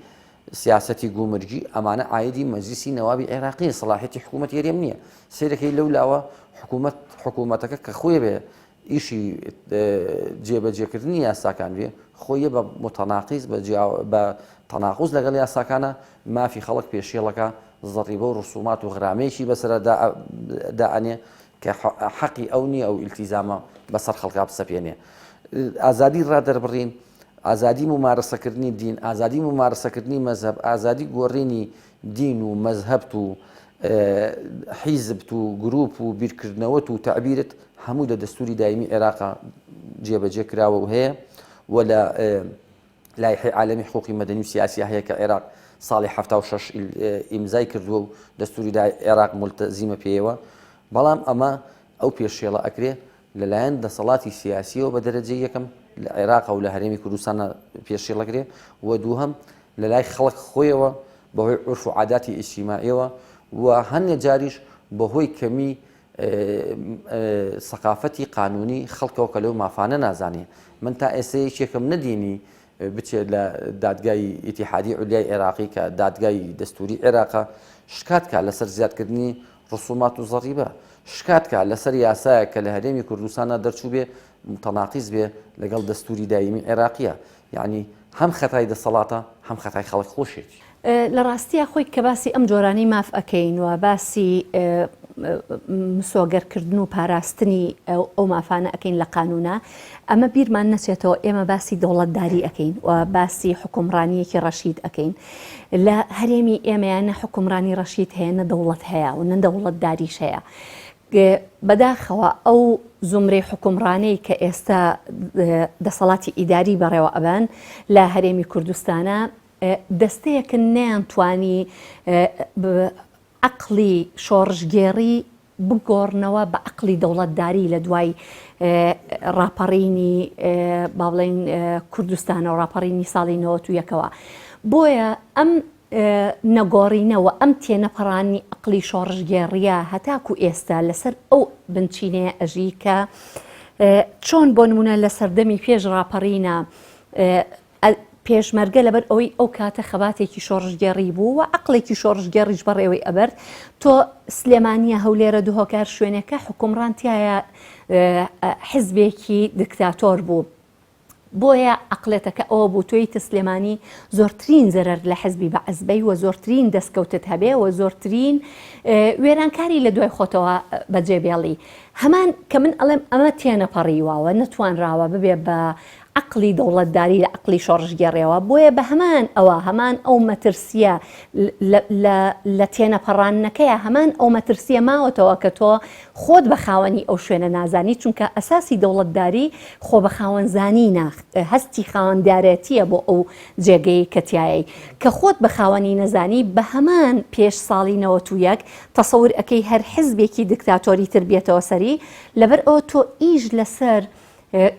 سیاسەتی گومرگی ئەمانە ئایدی مەجلیسی نەوابی عێراقی سەلاحیەتی حکوومەت هێرێم نییە. سیرەکەی لەو لاوە حکوومەتەکە کە خۆیە بێ ئیشی جێبەجێکردنی یاساکان بێ خۆیە بە متەناقیز بە تەناقوز لەگەڵ یاساکانە مافی خەڵک پێشێڵەکە زەریبە و ڕسومات و غرامەیەکی بەسرە دائەنێ کە حەقی ئەو نییە ئەو ئیلتیزامە بەسەر خەڵکا بسەپێنێ. ئازادی ڕادەربڕین، ئازادی ممارەسەکردنی دین، ئازادی ممارەسەکردنی مەزهب، ئازادی گۆڕینی دین و مەزهبت و حیزبت و گروپ و بیرکردنەوەت و تعبیرت هەموو لە دەستوری دایمی عێراقا جێبەجێ کراوە و هەیە و لە لایحەی عالەمی حقوقی مەدەنی و سیاسی هەیە کە عێراق ساڵی 76 ئیمزای کردووە و دەستوری عێراق مولتەزیمە پێیەوە. بەڵام ئەمە ئەو پێشێڵە ئەکرێ لەلایەن دەسەڵاتی سیاسیەوە بە دەرەجەی یەکەم لە عێراق و لە هەرێمی کوردستانە پێشێڵەکرێ و دووهەم لە لای خەڵک خۆیەوە بەهۆی عورف و عاداتی ئیجتیماعیەوە و هەندێک جاریش بەهۆی کەمی سەقافەتی قانونی خەڵکەوە کە لەو مافانە نازانێ. من تا ئێستا یەکێکم نەدینی بچێت لە دادگای ئیتیحادی عولیای عێراقی کە دادگای دەستوری عێراقە شکاتکە لەسەر زیادکردنی ڕسومات و زەریبە، شکاتکە لەسەر یاسایە کە لە هەرێمی کوردستانە دەرچوو بێ متەناقیز بێ لەگەڵ دەستوری دایمی عێراقیە. یعنی هەم خەتای دەسەڵاتە هەم خەتای خەڵک خۆشێتی. لە ڕاستیە خۆی کە باسی ئەم جۆرانی ماف ئەەکەین و باسی مسۆگەرکردن و پاراستنی ئەو مافانە ئەەکەین لە قانونا ئەمە بیرمان نەچێتەوە ئێمە باسی دەوڵەتداری ئەەکەین و باسی حکومڕانیەکی ڕەشید ئەەکەین لە هەرێمی ئێمەیانە حکومڕانی ڕەشید هەیە نە دەوڵەت هەیە و نە دەوڵەتداریش هەیە بەداخەوە ئەو زمرەی حکومڕانەی کە ئێستا دەسەڵاتی ئیداری بەڕێوە ئەبان لە هەرێمی کوردستانە دەستەیەکن نەیانتوانی عقلی شۆڕژگێڕی بگۆڕنەوە بە عقلی دەوڵەتداری لە دوای ڕاپەڕینی با بڵێن کوردستانە و ڕاپەڕینی ساڵی 91ەوە بۆیە ئەم نەگۆڕینەوە ئەم تێنەپەڕانی عقلی شۆڕژگێڕیە هەتاکو ئێستا لەسەر ئەو بنچینەیە ئەژی کە چۆن بۆ نمونە لە سەردەمی پێش ڕاپەڕینە پێشمەرگە لەبەر ئەوەی ئەو کاتە خەباتێکی شۆڕژگێڕی بوو و عقلێکی شۆڕژگێڕیش بەڕێوەی ئەبەر تۆ سلێمانیە هەولێرە دوهۆکار شوێنەکە حکومڕانتیایە حزبێکی دکتاتۆر بوو بۆیە عقلێتەکە ئەوە بوو تۆی سلێمانی زۆرترین زەرەر لە حزبی بەعەزبەی و زۆرترین دەستکەوتت هەبێ و زۆرترین وێرانکاری لە دوای خۆتەوە بەجێبێڵی هەمان کە من ئەڵێم ئەمە تێنەپەڕیواوە نەتوانراوە ببێ بە عقلی دەوڵەتداری لە عقلی شۆڕژگێڕیەوە بۆیە بە هەمان ئەو مەترسیە لە تێنەپەڕانەکەیە هەمان ئەو مەترسیە ماوەتەوە کە تۆ خۆت بە خاوەنی ئەو شوێنە نازانی چونکە ئەساسی دەوڵەتداری خۆ بە خاوەنزانی هەستی خاوەندارەتیە بۆ ئەو جێگەی کەتیایی کە خۆت بە خاوەنی نەزانی بە هەمان پێش ساڵی 91 تەسەور ئەەکەی هەر حزبێکی دکتاتۆری تر بێتەوە سەری لەبەر ئەوە تۆ ئیش لەسەر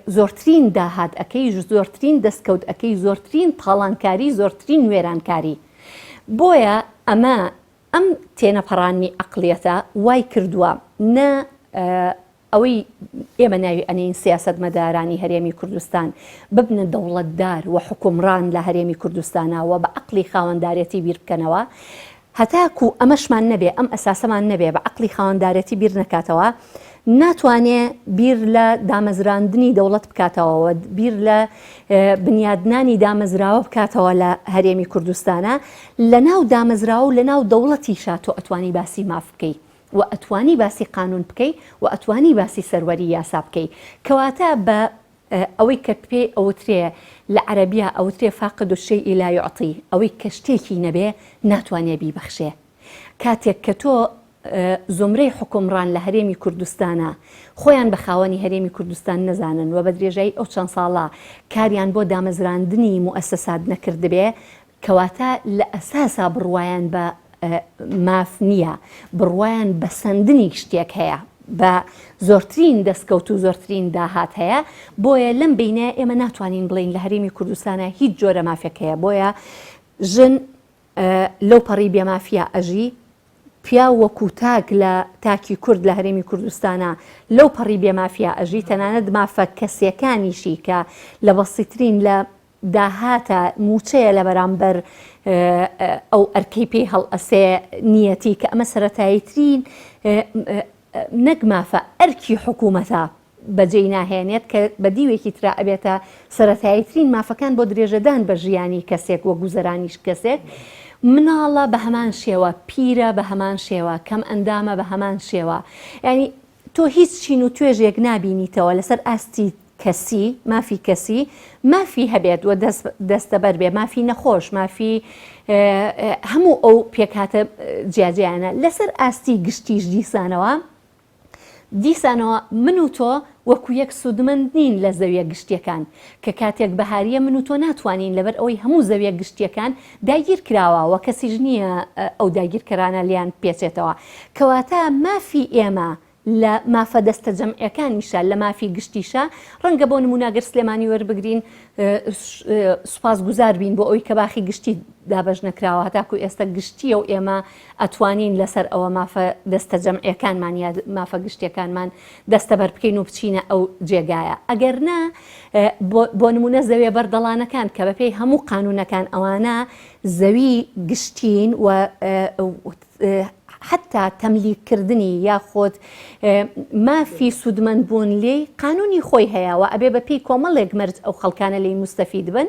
زۆرترین داهات ئەەکەی زۆرترین دەستکەوت ئەەکەی زۆرترین پاڵانکاری زۆرترین وێرانکاری بۆیە ئەم تێنەپەڕانی عقلێتە وای کردووە نە ئەوەی ئێمە ناوی ئەنین سیاست مەدارانی هەرێمی کوردستان ببنە دەوڵەتدار و حکومڕان لە هەرێمی کوردستانەوە بە عقلی خاوەندارەتی بیر بکەنەوە هەتاکو ئەمەشمان نەبێ ئەم ئەساسەمان نەبێ بە عقلی خاوەندارەتی بیر نکاتەوە ناتوانێ بیر لە دامەزراندنی دەوڵەت بکاتەوە بیر لە بنیادنانی دامەزراوە بکاتەوە لە هەرێمی کوردستانە لە ناو دامەزراوە و لە ناو دەوڵەتیشا تۆ ئەتوانی باسی ماف بکەی و ئەتوانی باسی قانون بکەی و ئەتوانی باسی سەروەری یاسا بکەی کەواتە بە ئەوەی کە پێ ئەوترێ لە عەرەبیە ئەوترێ فاقد الشەیء لا یعطی ئەوەی کە شتێکی نەبێ ناتوانێ بیبەخشێ کاتێک کە تۆ زمرەی حکومڕان لە هەرێمی کوردستانە خۆیان بە خاوەنی هەرێمی کوردستان نەزانن و بە درێژایی ئەو چەند ساڵە کاریان بۆ دامەزراندنی موئەسسات نەکردبێ کەواتە لە ئەساسا بڕوایان بە ماف نییە بڕوایان بە سندنی شتێک هەیە بە زۆرترین دەستکەوت و زۆرترین داهات هەیە بۆیە لەم بینە ئێمە ناتوانین بڵین لە هەرێمی کوردستانە هیچ جۆرە مافێک هەیە بۆیە ژن لەو پەڕی بێمافیا ئەژی پیا وەکو تاک لە تاکی کورد لە هەرێمی کوردستانە لەو پەڕی بێمافیا ئەژی تەنانەت مافە کەسیەکانیشی کە لە بەسیترین لە داهاتە موچەیە لە بەرامبەر ئەو ئەرکەی پێی هەڵ ئەسێ نیەتی کە ئەمە سەرەتاییترین نەک مافە ئەرکی حکوومەتە بەجێی ناهێنێت کە بە دیوێکی ترا ئەبێتە سەرەتاییترین مافەکان بۆ درێژەدان بە ژیانی کەسێک وە گوزەرانیش کەسێک مناڵە بە هەمان شێوە پیرە بە هەمان شێوە کەم ئەندامە بە هەمان شێوە ینی تۆ هیچ چین و توێژێک نابینیتەوە لەسەر ئاستی کەسی مافی کەسی مافی هەبێت و دەستەبەر بێ مافی نەخۆش مافی هەموو ئەو پێکاتە جیاجیانە لەسەر ئاستی گشتیش دیسانەوە من و تۆ وەکو یەک سوودمەند نین لە زەویە گشتیەکان کە کاتێک بەهاریە من و تۆ ناتوانین لەبەر ئەوەی هەموو زەویە گشتیەکان داگیر کراوە و کەسیش نییە ئەو داگیرکەرانە لیان پێچێتەوە کەواتە مافی ئێمە لە مافە دەستە جەمعیەکانیشە لە مافی گشتیشە ڕەنگە بۆ نموناگەر سلێمانی وەربگرین سوپاس گوزار بین بۆ ئەوی کە باخی گشتی دابەش نەکراوە هەتاکو ئێستا گشتیە و ئێمە ئەتوانین لەسەر ئەوە مافە دەستە جەمعیەکانمان یا مافە گشتیەکانمان دەستەبەر بکەین و بچینە ئەو جێگایە ئەگەر نا بۆ نمونە زەویە بەردەڵانەکان کە بەپێی هەموو قانونەکان ئەوانە زەوی گشتین و حتا تەملیکردنی یاخۆت مافی سوودمەند بوون لێ قانونی خۆی هەیە و ئەبێ بە پێی کۆمەڵێک مەرج ئەو خەڵکانە لێی مستەفید بن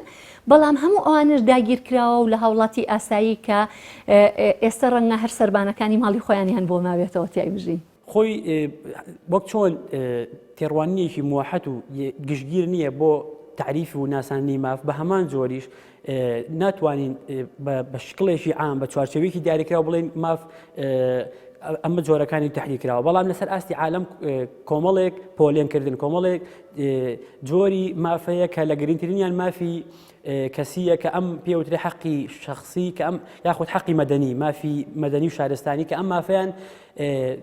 بەڵام هەموو ئەوانش داگیرکراوە و لە هاوڵاتی ئاسایی کە ئێستا ڕەنگە هەر سەربانەکانی ماڵی خۆیانیان بۆ ماوێتەوە تیای بژین خۆی وەک چۆن تێڕوانیەکی موحەت و گشتگیر نییە بۆ تعریف و ناسانی ماف بە هەمان جۆریش ناتوانین بە شکڵێکی عام بە چوارچێوێکی دیاریکراوە بڵێن ماف ئەمە جۆرەکانی تحلیلکراوە بەڵام لەسەر ئاستی عالەم کۆمەڵێک پۆلێنکردن کۆمەڵێک جۆری مافەیە کە لە گرنگترینیان مافی کەسیە کە ئەم پێوترێ حەقی شخصی کە ئەم یاخود حەقی مەدەنی مافی مەدەنی و شارستانی کە ئەم مافیان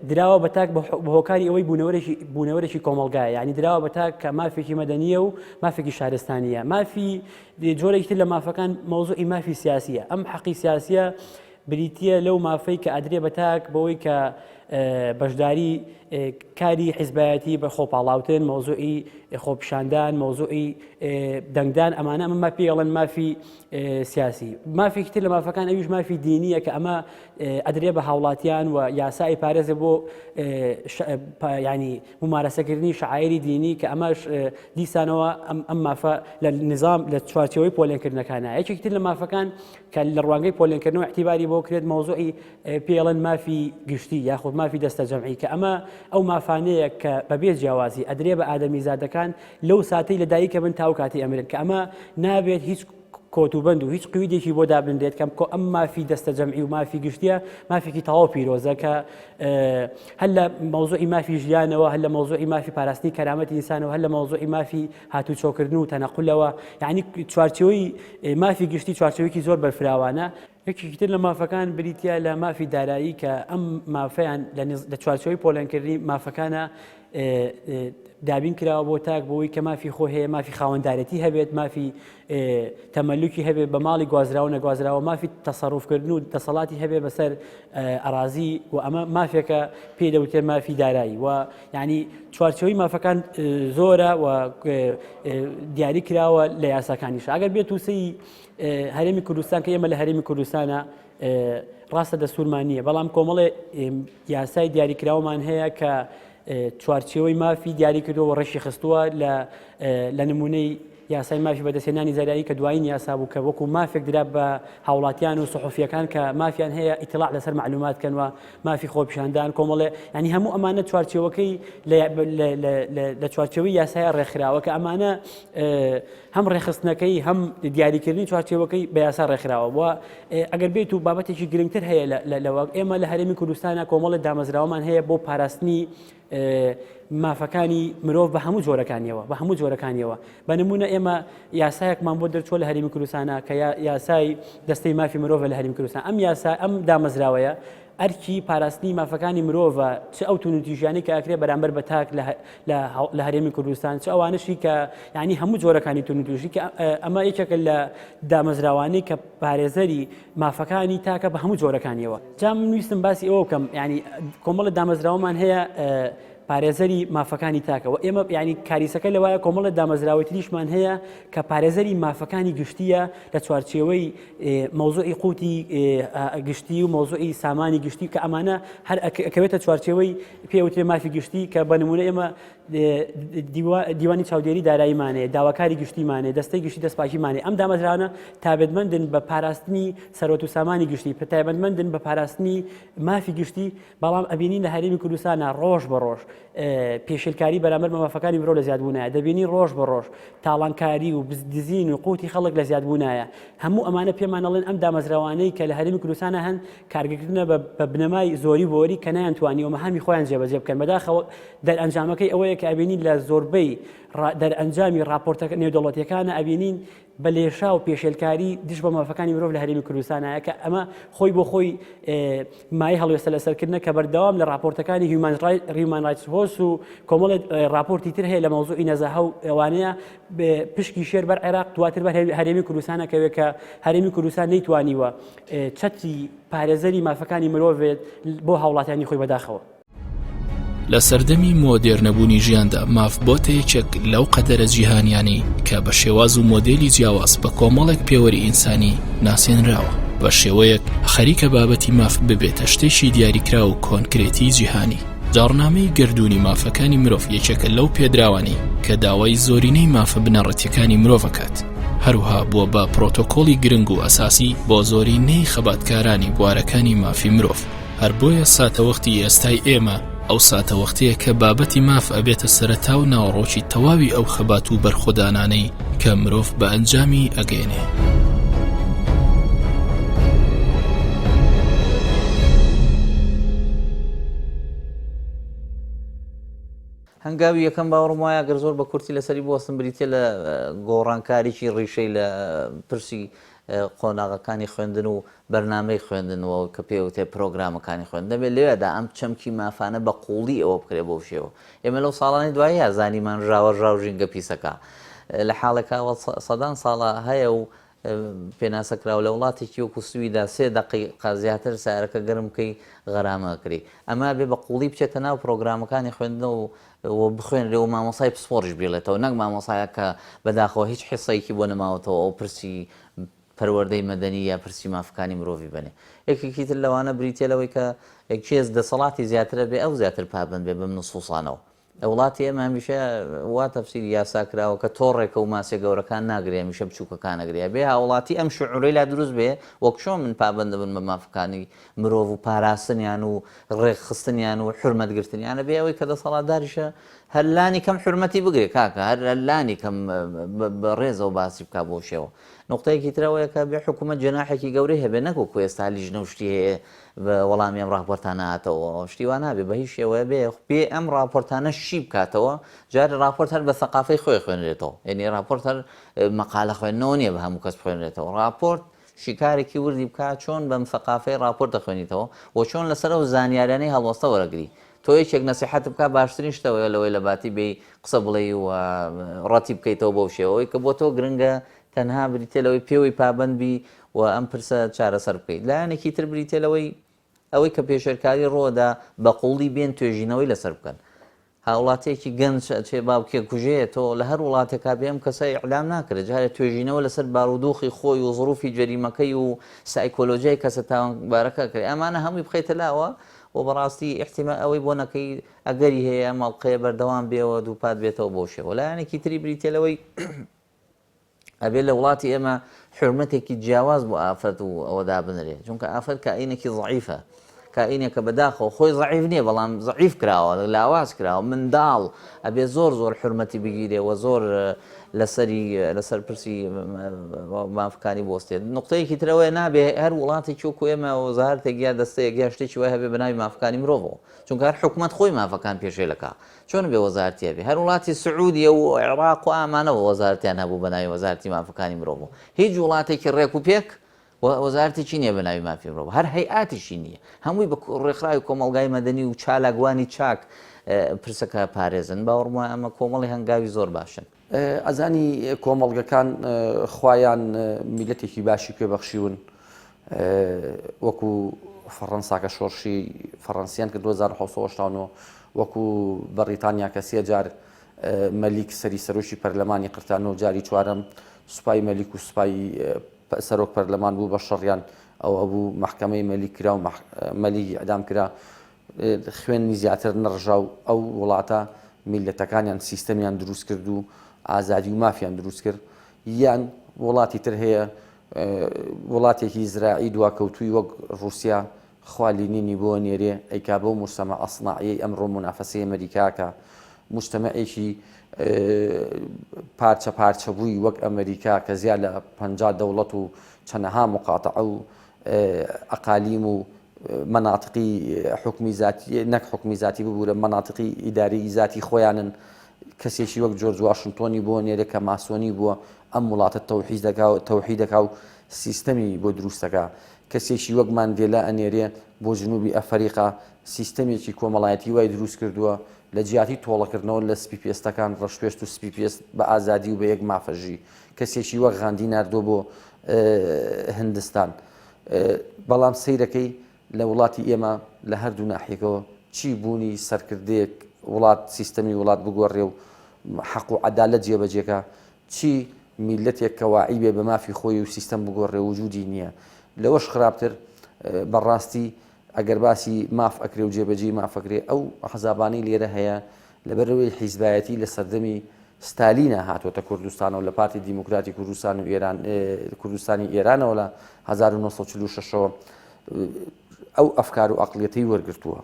دراوە بە تاک بە هۆکاری ئەوەی بوونەوەرێکی کۆمەڵگایە یعنی دراوە بە تاک کە مافێکی مەدەنیە و مافێکی شارستانیە مافی جۆرێکی تر لە مافەکان مەوزوعی مافی سیاسیە ئەم حەقی سیاسیە بریتیە لەو مافەی کە ئەدرێ بە تاک بەوەی کە بەشداری کاری حیزبایەتی بە خۆپاڵاوتن مەوزوعی خۆپیشاندان مەوزوعی دەنگدان ئەمانە ئەمە ماپیڵەن مافی سیاسی مافێکی تر لە مافەکان ئەویش مافی دینیە کە ئەمە ئەدرێ بە هاوڵاتیان و یاسای پارێزە بۆ ینی ممارەسەکردنی شعایری دینی کە ئەمەش دیسانەوە ئەم مافە لە نظام لە چوارچێوەی پۆلێنکردنەکانە یەکێکی تر لە مافەکان کە لە ڕوانگەی پۆلێنکردنەوە احتیباری بۆ کرێت مەوزوعی پێڵەن مافی گشتی یاخود مافی دەستە جەمعی کە ئەمە ئەو مافانەیە کە بەبێ جیاوازی ئەدرێ بە ئادەمیزادەکان لەو ساتەی لە دایکە بن تاو کاتی ئەمرن کە ئەمە نابێت هیچ کۆتوبند و هیچ قویدێکی بۆ دابندێت کەم ئەم مافی دەستە جەمعی و مافی گشتیە مافێکی تەواو پیرۆزە کە هەر لە مەوزوعی مافی ژیانەوە هەر لە مەوزوعی مافی پاراستنی کەرامەتی ئینسانەوە هەر لە مەوزوعی مافی هاتوچۆکردن و تەنەقولەوە یعنی چوارچێوەی مافی گشتی چوارچێوەیەکی زۆر بەرفراوانە یەکێکی تر لە مافەکان بریتە لە مافی دارایی کە ئەم مافەیان لە چوارچێوەی پۆلێنکردنی مافەکانە دابین کراوە بۆ تاک بۆی کە مافی خۆ هەیە مافی خاوەندارەتی هەبێت مافی تەمەلوکی هەبێت بە ماڵی گوازراوە نەگوازراوە مافی تەسەڕوفکردن و دەسەڵاتی هەبێت بەسەر ئەڕازی و ئەمە مافێکە پێی دەوتێت مافی دارایی و یعنی چوارچێوەی مافەکان زۆرە و دیاری کراوە لە یاساکانیش ئەگەر بێت وسەی هەرێمی کوردستان کە ئێمە لە هەرێمی کوردستانە ڕاستە دەسوورمانیە بەڵام کۆمەڵێ یاسای دیاریکراوەمان هەیە کە چوارچێوەی مافی دیاری کردەوە ڕێشی خستووە لە نمونەی یاسای مافی بەدەستێنانی زەرایی کە دوایین یاسا بوو کە وەکو مافێک درا بە هاوڵاتیان و سەحوفیەکان کە مافیان هەیە ئیتلاع لەسەر معلومات کەنوە مافی خۆپیشاندان کۆمەڵێ ینی هەموو ئەمانە چوارچێوەکەی لە چوارچێوەی یاسای ڕێکخراوە کە ئەمانە هەم ڕێخستنەکەی هەم دیاریکردنی چوارچێوەکەی بە یاسا ڕێکخراوە و ئەگەر بێت و بابەتێکی گرنگتر هەیە لەوە ئێمە لە هەرێمی کوردستانە کۆمەڵێک دامەزراوەمان هەیە بۆ پاراستنی مافەکانی مرۆڤ بە هەموو جۆرەکانیەوە بە نمونە ئێمە یاسایەکمان بۆ دەرچووە لە هەرێمی کوردستانە کە یاسای دەستەی مافی مرۆڤ لە هەرێمی کوردستان ئەم یاسا ئەم دامەزراوەیە ئەرکی پاراستنی مافەکانی مرۆڤە چ ئەو تونوتیژیانی کە ئەکرێ بەرامبەر بە تاک لە هەرێمی کوردستان چ ئەوانشی کە یعنی هەموو جۆرەکانی تونوتیژی کە ئەمە یەکێکە لە دامەزراوانی کە پارێزەری مافەکانی تاکە بە هەموو جۆرەکانیەوە جا من ویستم باسی ئەوە بکەم ینی کۆمەڵە دامەزراوەمان هەیە پارێزەری مافەکانی تاکەوە ئێمە ینی کاریسەکە لەوایە کۆمەڵە دامەزراوەتیشمان هەیە کە پارێزەری مافەکانی گشتیە لە چوارچێوەی مەوزوعی قوتی گشتی و مەوزوعی سامانی گشتی کە ئەمانە هەر ئەکەوێتە چوارچێوەی پێوترێ مافی گشتی کە بە نمونە ئێمە دیوانی چاودێری داراییمانێ داواکاری گشتیمانێ دەستەی گشتی دەستپاکیمانێ ئەم دامەزراوانە تایبەتمەندن بە پاراستنی سەرۆت و سامانی گشتی تایبەتمەندن بە پاراستنی مافی گشتی بەڵام ئەبینین لە هەرێمی کوردستانە ڕۆژ بە ڕۆژ پێشلکاری بەرامبەر مافەکانی مرۆ لە زیادبوونایە دەبینی ڕۆژ بە ڕۆژ تاڵانکاری و دزین و قوتی خەڵک لە زیادبوونایە هەموو ئەمانە پێمانەڵێن ئەم دامەزراوانەی کە لە هەرێمی کوردستانە هەن کارگرتنە بە بنەمای زۆری بۆری کە نەیانتوانیەوە هەمی خۆیان جێبەجێ بکەن بەداخەوە دەرئەنجامەکەی ئەوەیە کە ئەبینین لە زۆربەی دەرئەنجامی راپۆرتەکە نێودەوڵەتیەکانە ئەبینین بە لێشا و پێشێلکاری دش بە مافەکانی مرۆڤ لە هەرێمی کوردستانایە کە ئەمە خۆی بۆ خۆی مای هەڵوێستە لەسەرکردنە کە بەردەوام لە راپۆرتەکانی هیومان رایتس وۆچ و کۆمەڵێک راپۆرتی تر هەیە لە مەوزوعی نەزەها و ئەوانەیە پشکی شێر بەر عێراق دواتر بە هەرێمی کوردستانەکەوێت کە هەرێمی کوردستان نەیتوانیوە چەتری پارێزەری مافەکانی مرۆڤێت بۆ هاوڵاتیانی خۆی بەداخەوە لە سەردەمی مۆدێرنەبوونی ژیاندا ماف بۆتە یەکێک لەو قەدەرە جیهانیانی کە بە شێواز و مۆدێلی جیاواز بە کۆمەڵێک پێوەری ئینسانی ناسێنراوە. بە شێوەیەک خەریکە بابەتی ماف ببێتە شتێکی دیاریکرا و کۆنکرێتی جیهانی. جاڕنامەی گردوونی مافەکانی مرۆڤ یەکێکە لەو پێدراوانی کە داوای زۆرینەی مافە بنەڕەتیەکانی مرۆڤەکات. هەروها بووە بە پرۆتۆکۆڵی گرنگ و ئەساسی بۆ زۆرینەی خەباتکارانی بوارەکانی مافی مرۆڤ. هەر بۆیە ساتەوەختی ئێستای ئێمە ئەو ساتەوەختەیە کە بابەتی ماف ئەبێتە سەرەتا و ناوەڕۆکی تەواوی ئەو خەبات و بەرخۆدانانەی کە مرۆڤ بە ئەنجامی ئەگەێنێ. هەنگاوی یەکەم باوەڕم وایە گەر زۆر بە کورتی لەسەری بۆستم بریتێ لە گۆڕانکاریی ڕیشەی لە پرسی قۆناغەکانی خوێندن و بەرنامەی خوێندنەوە کە پێوتێ پرۆگرامەکانی خوێندن دەبێت لەوێدا ئەم چەمکی مافانە بە قوڵی ئەوە بکرێ بۆ شێوە. ئێمە لەو ساڵانی دوایی زانیمان ژاوە ژینگە پیسەکە لە حاڵێکەوە سەدان ساڵە هەیە و پێناسەکراوە لە وڵاتێکی وەکو سویدا 3 دقیقە زیاتر سارەکە گەرم بکەی غەرامەکری. ئەمە بێ بە قوڵی بچێتە ناو پرۆگرامەکانی خوێندنەوە و بخوێنرێ و مامۆسای پسپۆرش بێڵێتەوە، نەک مامۆسایە کە بەداخەوە هیچ حیسەیەکی بۆ نەماوەتەوە ئەو پرسی پەروەردەی مەدەنی یا پرسی مافەکانی مرۆڤی بنێ. یەکێکی تر لەوانە بریتێلەوەی کە یەکێز دەسەڵاتی زیاترە بێ ئەو زیاتر پابند بێ بەم نسووسانەوە. وڵاتی ئێمە هەمیشە وا تەفسیری یاساکراوە کە تۆڕێکە و ماسێ گەورەکان ناگرێ، هەمیشە بچووکەکان نەگرێ. بێ هاوڵاتی ئەم شعورەی لا دروست بێ وەک چۆن من پابند بن بە مافەکانی مرۆڤ و پاراستنیان و ڕێکخستنیان و حورمەتگرتنیانە بێ ئەوەی کە دەسەڵاتداریشە هەرلانی کەم حورمەتی بگرێ کاکە هەرلانی کەم بە ڕێزە و باسی بکا بۆ شێوە. نقطەیەکی ترەوەیە کە بێ حکوومەت جەناحێکی گەورەی هەبێ نەکو ئێستا لیژنە و شتی هەیە بە وەڵامی ئەم ڕاپۆرتانە هاتەوە شتیوان نابێ بە هیچ شێوەیە بێ ئەم ڕاپۆرتانە شی بکاتەوە جارە ڕاپۆرت هەر بە سەقافەی خۆی خوێنرێتەوە، یعنی ڕاپۆرت هەر مەقالە خوێندنەوە نییە بە هەموو کەس بخوێنرێتەوە. ڕاپۆرت شیکارێکی وردی بکات چۆن بەم سەقافەی ڕاپۆرت دەخوێنیتەوە و چۆن لەسەر ئەو زانیاریانەی هەڵوەستە وەرەگری. تۆ یەکێک نەسیحەت بکات باشترین شتەوەیە لەوەی لە باتی بێ قسە بڵێ و ڕەتی بکەیتەوە بەو شێوەوەی کە بۆ تۆ گرنگە تەنها بریتێلەوەی پێوەی پابندبی و ئەم پرسە چارەسەر بکەیت. لایەنێکی تر بریتێلەوەی ئەوەی کە پێشێرکاری ڕۆدا بە قوڵی بێن توێژینەوەی لەسەر بکەن. هاوڵاتێکی گەنج چێ باوکێ کوژەیەتەوە لە هەر وڵاتێکا بێم کەسای ئیعلام ناکرێت جارێ توێژینەوە لەسەر بارودۆخی خۆی و زڕوفی جەریمەکەی و سایکۆلۆژیای کەسە تاوانبارەکە کرد. ئەمانە هەمووی بخەیتە لاوە و بەڕاستی احتیمال ئەوەی بۆ نەکەی ئەگەری هەیە مەڵقەیە بەردەوام بێەوە دووپات بێتەوە بۆ شێوە. لایەنێکی تری بریتێلەوەی ئەبێ لە وڵاتی ئێمە حرمەتێکی جیاواز بۆ ئافرەت و ئەوەدا بنرێ، چونکە ئافرەت کائینێکی ضعیفە، کائینێکە بەداخەوە خۆی ضعیف نییە بەڵام ضعیف کراوە لاواز کراوە منداڵ ئەبێ زۆر حرمەتی بگیرێ و زۆر لەسەر پرسی مافەکانی بۆستێت. نقطەیەکی ترەوەی نابێ هەر وڵاتێکی وەکو ئێمە وەزارەتێک یا دەستەیەک یا شتێکی وای هەبێ بەناوی مافەکانی مرۆڤەوە، چونکە هەر حکوومەت خۆی مافەکان پێشێلەکە چۆن بێ وەزارەتیە بێ. هەر وڵاتی سعودیە و عێراق و ئامانەوە وەزارەتیان هەبوو بەناوی وەزارەتی مافەکانی مرۆڤەوە. هیچ وڵاتێکی ڕێک و پێک وەزارەتێکی نییە بەناوی مافی مرۆڤ، هەر هەیئاتیشی نییە، هەمووی بە ڕێکخراوی کۆمەڵگای مەدەنی و چالاکوانی چاک پرسەکە پارێزن. باوەڕم وایە ئەمە کۆمەڵی هەنگاوی زۆر باشن. ئەزانی کۆمەڵگەکان خوایان میلەتێکی باشی پێبەخشیون وەکو فەڕەنسا کە شۆڕشی فەڕەنسیان کە 1970 وەکو بەریتانیا کە 3 جار مەلیک سەری سەرۆشی پەرلەمانی قرتانەوە جاری چوارەم سوپای مەلیک و سوپای سەرۆک پەرلەمان بوو بە شەڕیان ئەوە محکەمەی مەلیک کرا و مەلیکی ئەدام کرا خوێنی زیاتر نەڕژا و ئەو وڵاتە میلەتەکانیان سیستەمیان دروست کرد و ئازادی و مافیان دروست کرد. یان وڵاتی تر هەیە وڵاتێکی زراعی دواکەوتووی وەک رووسیا خوالینینی بۆ نێرێ ئەیکا بەو موسەمە ئەسناعیەی ئەمڕۆ منافەسەی ئەمریکاکە مجتەمەعێکی پارچە پارچە بووی وەک ئەمریکا کە زیاد لە 50 دەوڵەت و چەندەها مقاتعە و ئەقالیم و مناطقی حکمی ذاتی نەک حکمی ذاتی ببوورە مناطقی ئیداری ذاتی خۆیانن. کەسێکی وەک جۆرج واشنتۆنی بۆ نێرە کە ماسۆنی بووە ئەم وڵاتە تەوحید دەکا و سیستەمی بۆ دروستەکە. کەسێکی وەک ماندێلا ئەنێرێ بۆ جنوبی ئەفریقا سیستەمێکی کۆمەڵایەتی وای دروست کردووە لە جیاتی تۆڵەکردنەوە لە سپی پێستەکان ڕەشپێست و سپی پێست بە ئازادی و بە یەک مافەژی. کەسێکی وەک غاندی ناردۆ بۆ هندستان. بەڵام سەیرەکەی لە وڵاتی ئێمە لە هەردوو ناحیەکەوە چی بوونی سەرکردەیەک وڵات سیستەمی وڵات بگۆڕێ و حەق و عەدالەت جێبەجێکە چی میلەتێک کە واعی بێ بە مافی خۆی و سیستەم بگۆڕێ وجودی نییە. لەوەش خراپتر بەڕاستی ئەگەر باسی ماف ئەکرێ و جێبەجێ مافەکرێ ئەو حەزابانی لێرە هەیە لەبەرەوەی حیزبایەتی لە سەردەمی ستالینە هاتوۆتە کوردستانەوە لە پارتی دیموکراتی کوردستان و کوردستانی ئێرانەوە لە 1946ەوە ئەو ئەفکار و ئەقلیەتەی وەرگرتووە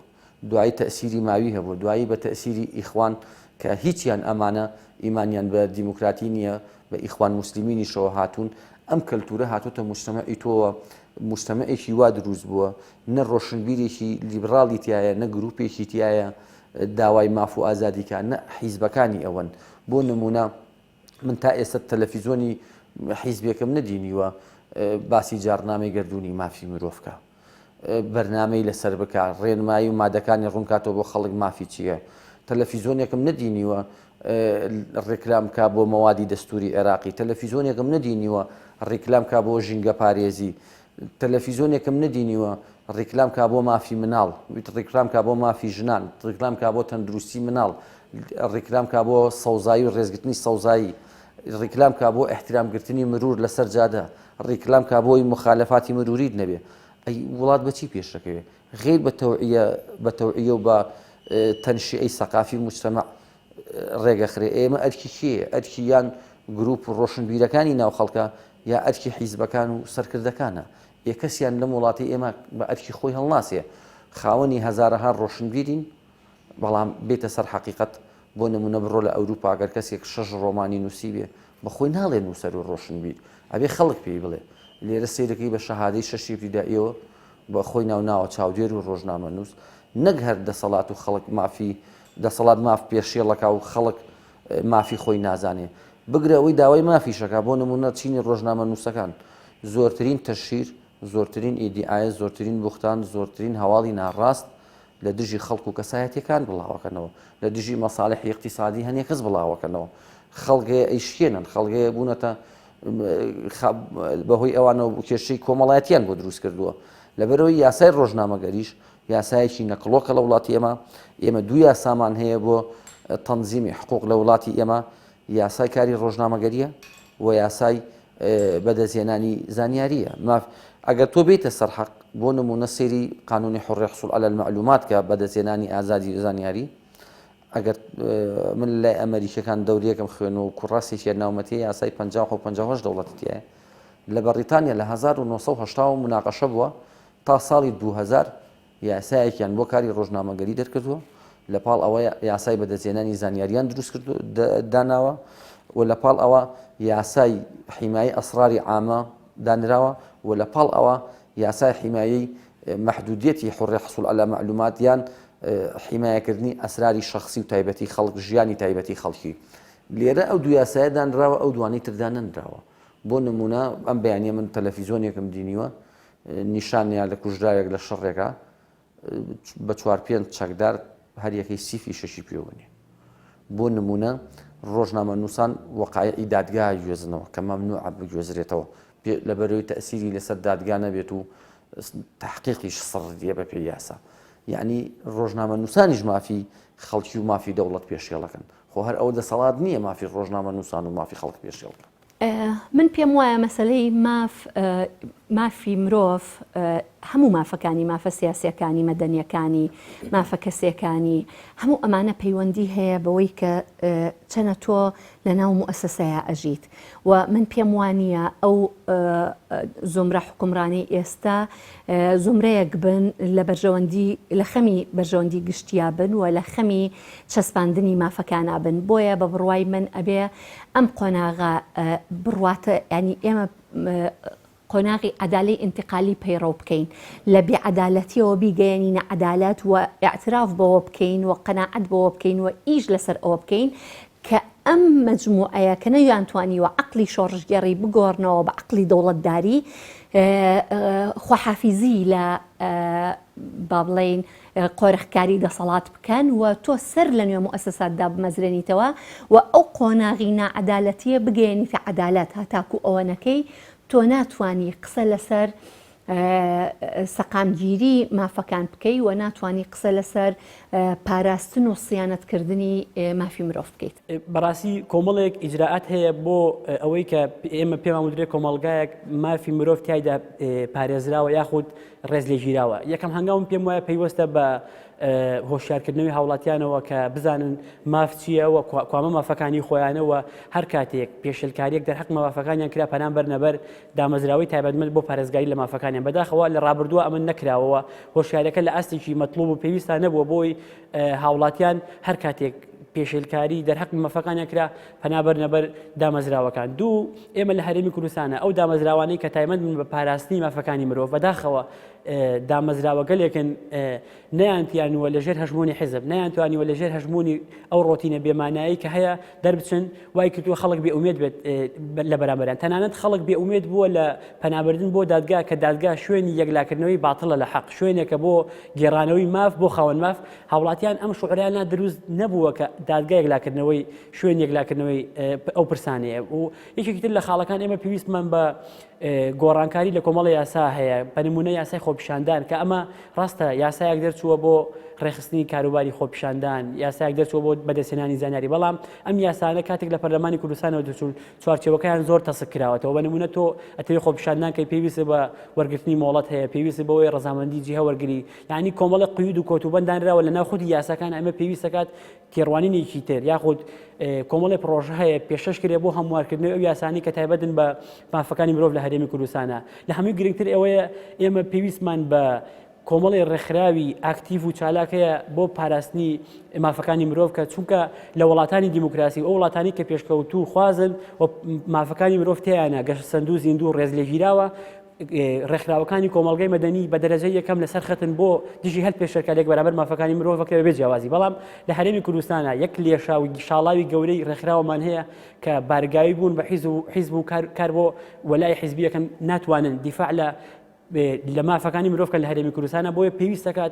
دوایی تەسیری ماوی هەبوو دوایی بە تەسیری ئیخوان کە هیچیان ئەمانە ئیمانیان بە دیموکراتی نییە بە ئیخوان موسلیمینیشەوە هاتوون ئەم کەلتورە هاتوتە مجتەمەعی تۆوە مجتەمەعێکی وا دروست بووە نە ڕۆشنبیرێکی لیبراڵی تایە نە گروپێکی تایە داوای ماف و ئازادیکە نە حیزبەکانی ئەوەن بۆ نمونە من تا ئێستا تەلەڤیزۆنی حیزبێکم نەدینیوە باسی جارنامەی گردردونی مافی مرۆڤکە بەرنامەی لەسەر بکە ڕێنمایی و مادەکانی ڕوونکاتەوە بۆ خەڵک مافی چییە تەلەڤیزۆنێکم نەدینیوە ڕێکلام کا بۆ مەوادی دەستوری عێراقی تەلەڤیزۆنێکم نەدینیوە ڕێکلام کا بۆ ژینگە پارێزی تەلەڤیزۆنێکم نەدینیوە ڕێکلام کا بۆ مافی مناڵ ڕێکلام کا بۆ مافی ژنان ڕێکلام کا بۆ تەندروستی مناڵ ڕێکلام کا بۆ سەوزایی و ڕێزگرتنی سەوزایی ڕێکلام کا بۆ احترامگرتنی مرور لەسەر جادە ڕێکلام کا بۆی مخالەفاتی مروریت نەبێ ئەی وڵات بەچی پێشەکەوێ غیر بە تەوعیە و بە تەنشیعی سەقافی مجتەمەع ڕێگەخرێ ئێمە ئەرکی کێیە ئەرکی یان گروپ ڕۆشنبیرەکانی ناو خەڵکە یا ئەرکی حیزبەکان و سەرکردەکانە یەکەسیان لەم وڵاتی ئێمە بە ئەرکی خۆی هەڵناسێ خاوەنی هەزارەها ڕۆشنبیرین بەڵام بێتە سەر حەقیقەت بۆ نمونە بڕۆ لە ئەوروپا ئەگەر کەسێک 6 ڕۆمانی نووسی بێ بەخۆی ناڵێ نووسەر و ڕۆشنبیر ئەبێ خەڵک پێی بڵێ لێرە سیرەکەی بە شەهادەی 6 ابتیدائیەوە بە خۆی ناوناوە چاودێر و ڕۆژنامە نووس نەک هەر دەسەڵات و خەڵک مافی دەسەڵات ماف پێشێڵەکە و خەڵک مافی خۆی نازانێ بگرە ئەوەی داوای مافیشەکە بۆ نمونە چینی ڕۆژنامە نووسەکان زۆرترین تەشیر زۆرترین ئیدیعایە زۆرترین بوختان زۆرترین هەواڵی ناڕاست لە دژی خەڵک و کەسایەتیەکان بڵاوەکەنەوە لە دژی مەساڵحی اقتصادی هەنێک کەس بڵاوەکەنەوە خەڵگەیە ئەیشکێنن خەڵگەیە بوونەتە بەهۆی ئەوانەوە کێشەی کۆمەڵایەتیان بۆ دروست کردووە لەبەرەوەی یاسای ڕۆژنامەگەریش یاسایەکی نەقڵۆکە لە وڵاتی ئێمە دوو یاسامان هەیە بۆ تەنزیمی حقوق لە وڵاتی ئێمە یاسای کاری ڕۆژنامەگەریە و یاسای بەدەستهێنانی زانیاریە ئەگەر تۆ بێتە سەرحەق بۆ نمونە سێری قانونی حڕی حصول على المعلومات کە بەدەستهێنانی ئازادی زانیاری ئەگەر من لای ئەمریکەکان دەورەکەم خوێن و کوڕاستێکی ناومەتی یاسای 50 دەوڵەتیە لە بەریتانیا لە 1970 مناقەشە بووە تا ساڵی 2000 یاسایەکیان بۆ کاری ڕۆژنامەگەری دەرکردووە لە پاڵ ئەوە یاسای بەدەستهێنانی زانیاریان دروست کردو داناوە و لە پاڵ ئەوە یاسای حیمایی ئەسراری عامە دانراوە و لە پاڵ ئەوە یاسای حیمایی محدودیەتی حڕی حصول على معلومات یان حیمایەکردنی ئەسراری شخصی و تایبەتی خەڵک ژیانی تایبەتی خەڵکی لێرە ئەو دوو یاسایە دانراوە ئەو دوانەی تردا نەنراوە بۆ نمونە ئەم بەیانیە من تەلەڤیزۆنێکم دینیوە نیشانیان لە کوژراوێک لە شەڕێکە بە 4-5 چەکدار هەر یەکەی سیفی شەشی پێوەنێ بۆ نمونە ڕۆژنامە نووسان وەقایعی دادگا گوێزنەوە کە مەمنوع بگوێزرێتەوە لەبەرەوەی تەسیری لەسەر دادگا نەبێت و تحقیقیش سڕدیە بە پێی یاسا یعنی ڕۆژنامە نووسانیش مافی خەڵکی و مافی دەوڵەت پێشێڵەکەن خۆ هەر ئەوە دەسەڵات نییە مافی ڕۆژنامە نووسان و مافی خەڵک پێشێڵەکەن من پێم وایە مەسلەی مافی مرۆڤ هەموو مافەکانی مافە سیاسیەکانی مەدەنیەکانی مافە کەسیەکانی هەموو ئەمانە پەیوەندی هەیە بەوەی کە چەنە تۆ لە ناو مؤسسەیە ئەژیت و من پێم وانییە ئەو زۆمرە حکومڕانی ئێستا زۆمرەیەک بن لە بەرژەوەندی لە خەمی بەرژەوەندی گشتیا بن و لە خەمی چەسپاندنی مافەکانە بن بۆیە بە بڕوای من ئەبێ ئەم قۆناغا بڕواتە ینی ئێمە قۆناغی عەدالەی ئینتیقالی پەیڕەو بکەین لە بێعەدالەتیەوە بیگەیەنینە عەدالەت و ئیعتراف بەوە بکەین و قەناعەت بەوە بکەین و ئیش لەسەر ئەوە بکەین کە ئەم مەجموعەیە کە نەیانتوانیوە عەقلی شۆڕژگەڕی بگۆڕنەوە بە عەقلی دەوڵەتداری خواحافیزی لە با بڵێین قۆرەخکاری دەسەڵات بکەن و تۆ سەر لە نوێ مؤسساتدا بمەزرێنیتەوە و ئەو قۆناغی نائەدالەتیە بگەیەنیتە عەدالەت هەتاکو ئەوە نەکەی تۆ ناتوانی قسە لەسەر سەقامگیری مافەکان بکەی و ناتوانانی قسە لەسەر پاراستن و سیانەتکردنی مافی مرۆڤ بکەیت. بەڕاستی کۆمەڵێک ئیجراعات هەیە بۆ ئەوەی کە ئێمە پێمان وترێت کۆمەڵگایەک مافی مرۆڤ تایدا پارێزراوە یاخود ڕێز لێ ژیراوە. یەکەم هەنگاوم پێم وایە پەیوەستە بە هۆشیارکردنەوەی هاوڵاتیانەوە کە بزانن ماف چییە و کوامە مافەکانی خۆیانەوە هەر کاتێک پێشلکاریەک دەرحەق مافەکانیان کرا پەنام بەرنەبەر دامەزراوی تایبەتمەند بۆ پارێزگاری لە مافەکانیان بەداخەوە لە ڕابردووە ئەمە نەکراوەوە هۆشیارەکە لە ئاستێکی مەطلوب و پێویستان نەبووە بۆی هاوڵاتیان هەر کاتێک پێشلکاری دەرحەق مافەکانیان کرا پەنابەر نەبەر دامەزراوەکان. دوو ئێمە لە هەرێمی کوردستانە ئەو دامەزراوانەی کە تایبەت بە پاراستنی مافەکانی مرۆڤ بەداخەوە دامەزراوە گەلێکن نەیانتیانوە لەژێر هەژمۆنی حیزب نەیانتوانیوە لەژێر هەژمۆنی ئەو ڕۆتینە بێمانایی کە هەیە دەربچن وای کردووە خەڵک بێئومێد بێت لە بەرامبەریان. تەنانەت خەڵک بێئومێد بووە لە پەنابردن بۆ دادگا کە دادگا شوێنی یەکلاکردنەوەی باتڵە لە حەق شوێنێکە بۆ گێڕانەوەی ماف بۆ خاوەن ماف. هاوڵاتیان ئەم شوعرانە دروست نەبووە کە دادگا یەکلاکردنەوەی شوێن یەکلاکردنەوەی ئەو پرسانەیە و یەکێکی تر لە خاڵەکان ئێمە پێویستمان بە گۆڕانکاری لە کۆمەڵی یاسا هەیە بە نمونە یاسای خۆپیشاندان کە ئەمە ڕاستە یاسایەک دەرچووە بۆ ڕێخستنی کاروباری خۆپیشاندان یاسایەک دەرچووە بۆ بەدەستێنانی زانیاری بەڵام ئەم یاسانە کاتێک لە پەرلەمانی کوردستانەوە دەچوون چوارچێوەکەیان زۆر تەسک کراوەتەوە بە نمونە تۆ ئەتەوێ خۆپیشاندان کە پێویستە بە وەرگرتنی مۆڵەت هەیە پێویستە بەوەی ڕەزامەندی جیهە وەرگری یعنی کۆمەڵی قیود و کۆتوبەندانراوە لە ناو خودی یاساکان ئەمە پێویستەکات تێڕوانینێکی تر یاخود کۆمەڵی پرۆژە هەیە پێشەش کرێ بۆ هەموارکردنەوەی ئەو یاسانی کە تایبەتن بە مافەکانی مرۆڤ لە هەرێمی کوردستانە. لە هەمووی گرنگتر ئەوەیە ئێمە پێویستمان بە کۆمەڵی ڕێکخراوی ئاکتیڤ و چالاکەیە بۆ پاراستنی مافەکانی مرۆڤ کە چونکە لە وڵاتانی دیموکراسی ئەو وڵاتانی کە پێشکەوتوو خوازن و مافەکانی مرۆڤ تیانە گەشت سندوو زیندوو ڕێز لێگیراوە ڕێکخراوەکانی کۆمەڵگەی مەدەنی بە دەرەجەی یەکەم لەسەر خەتن بۆ دژی هەر پێشەرکارێک بەرامبەر مافەکانی مرۆڤەکە بێت جیاوازی. بەڵام لە هەرێمی کوردستانە یەک لێشاوی شاڵاوی گەورەی ڕێکخراوەمان هەیە کە بارگاوی بوون بە حیزب و کار بۆ وەلای حیزبیەکەن ناتوانن دیفاع لە مافەکانی مرۆڤکە لە هەرێمی کوردستانە بۆیە پێویست دەکات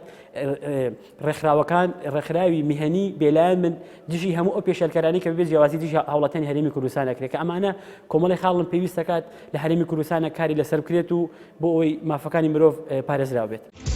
ڕێکخراوی میهەنی بێلایەن من دژی هەموو ئەو پێشەرکارانی کە بێت جیاوازی دژی هاوڵاتیانی هەرێمی کوردستانە کرێت کە ئەمانە کۆمەڵی خاڵن پێویست دەکات لە هەرێمی کوردستانە کاری لەسەر بکرێت و بۆ ئەوی مافەکانی مرۆڤ پارێزراو بێت.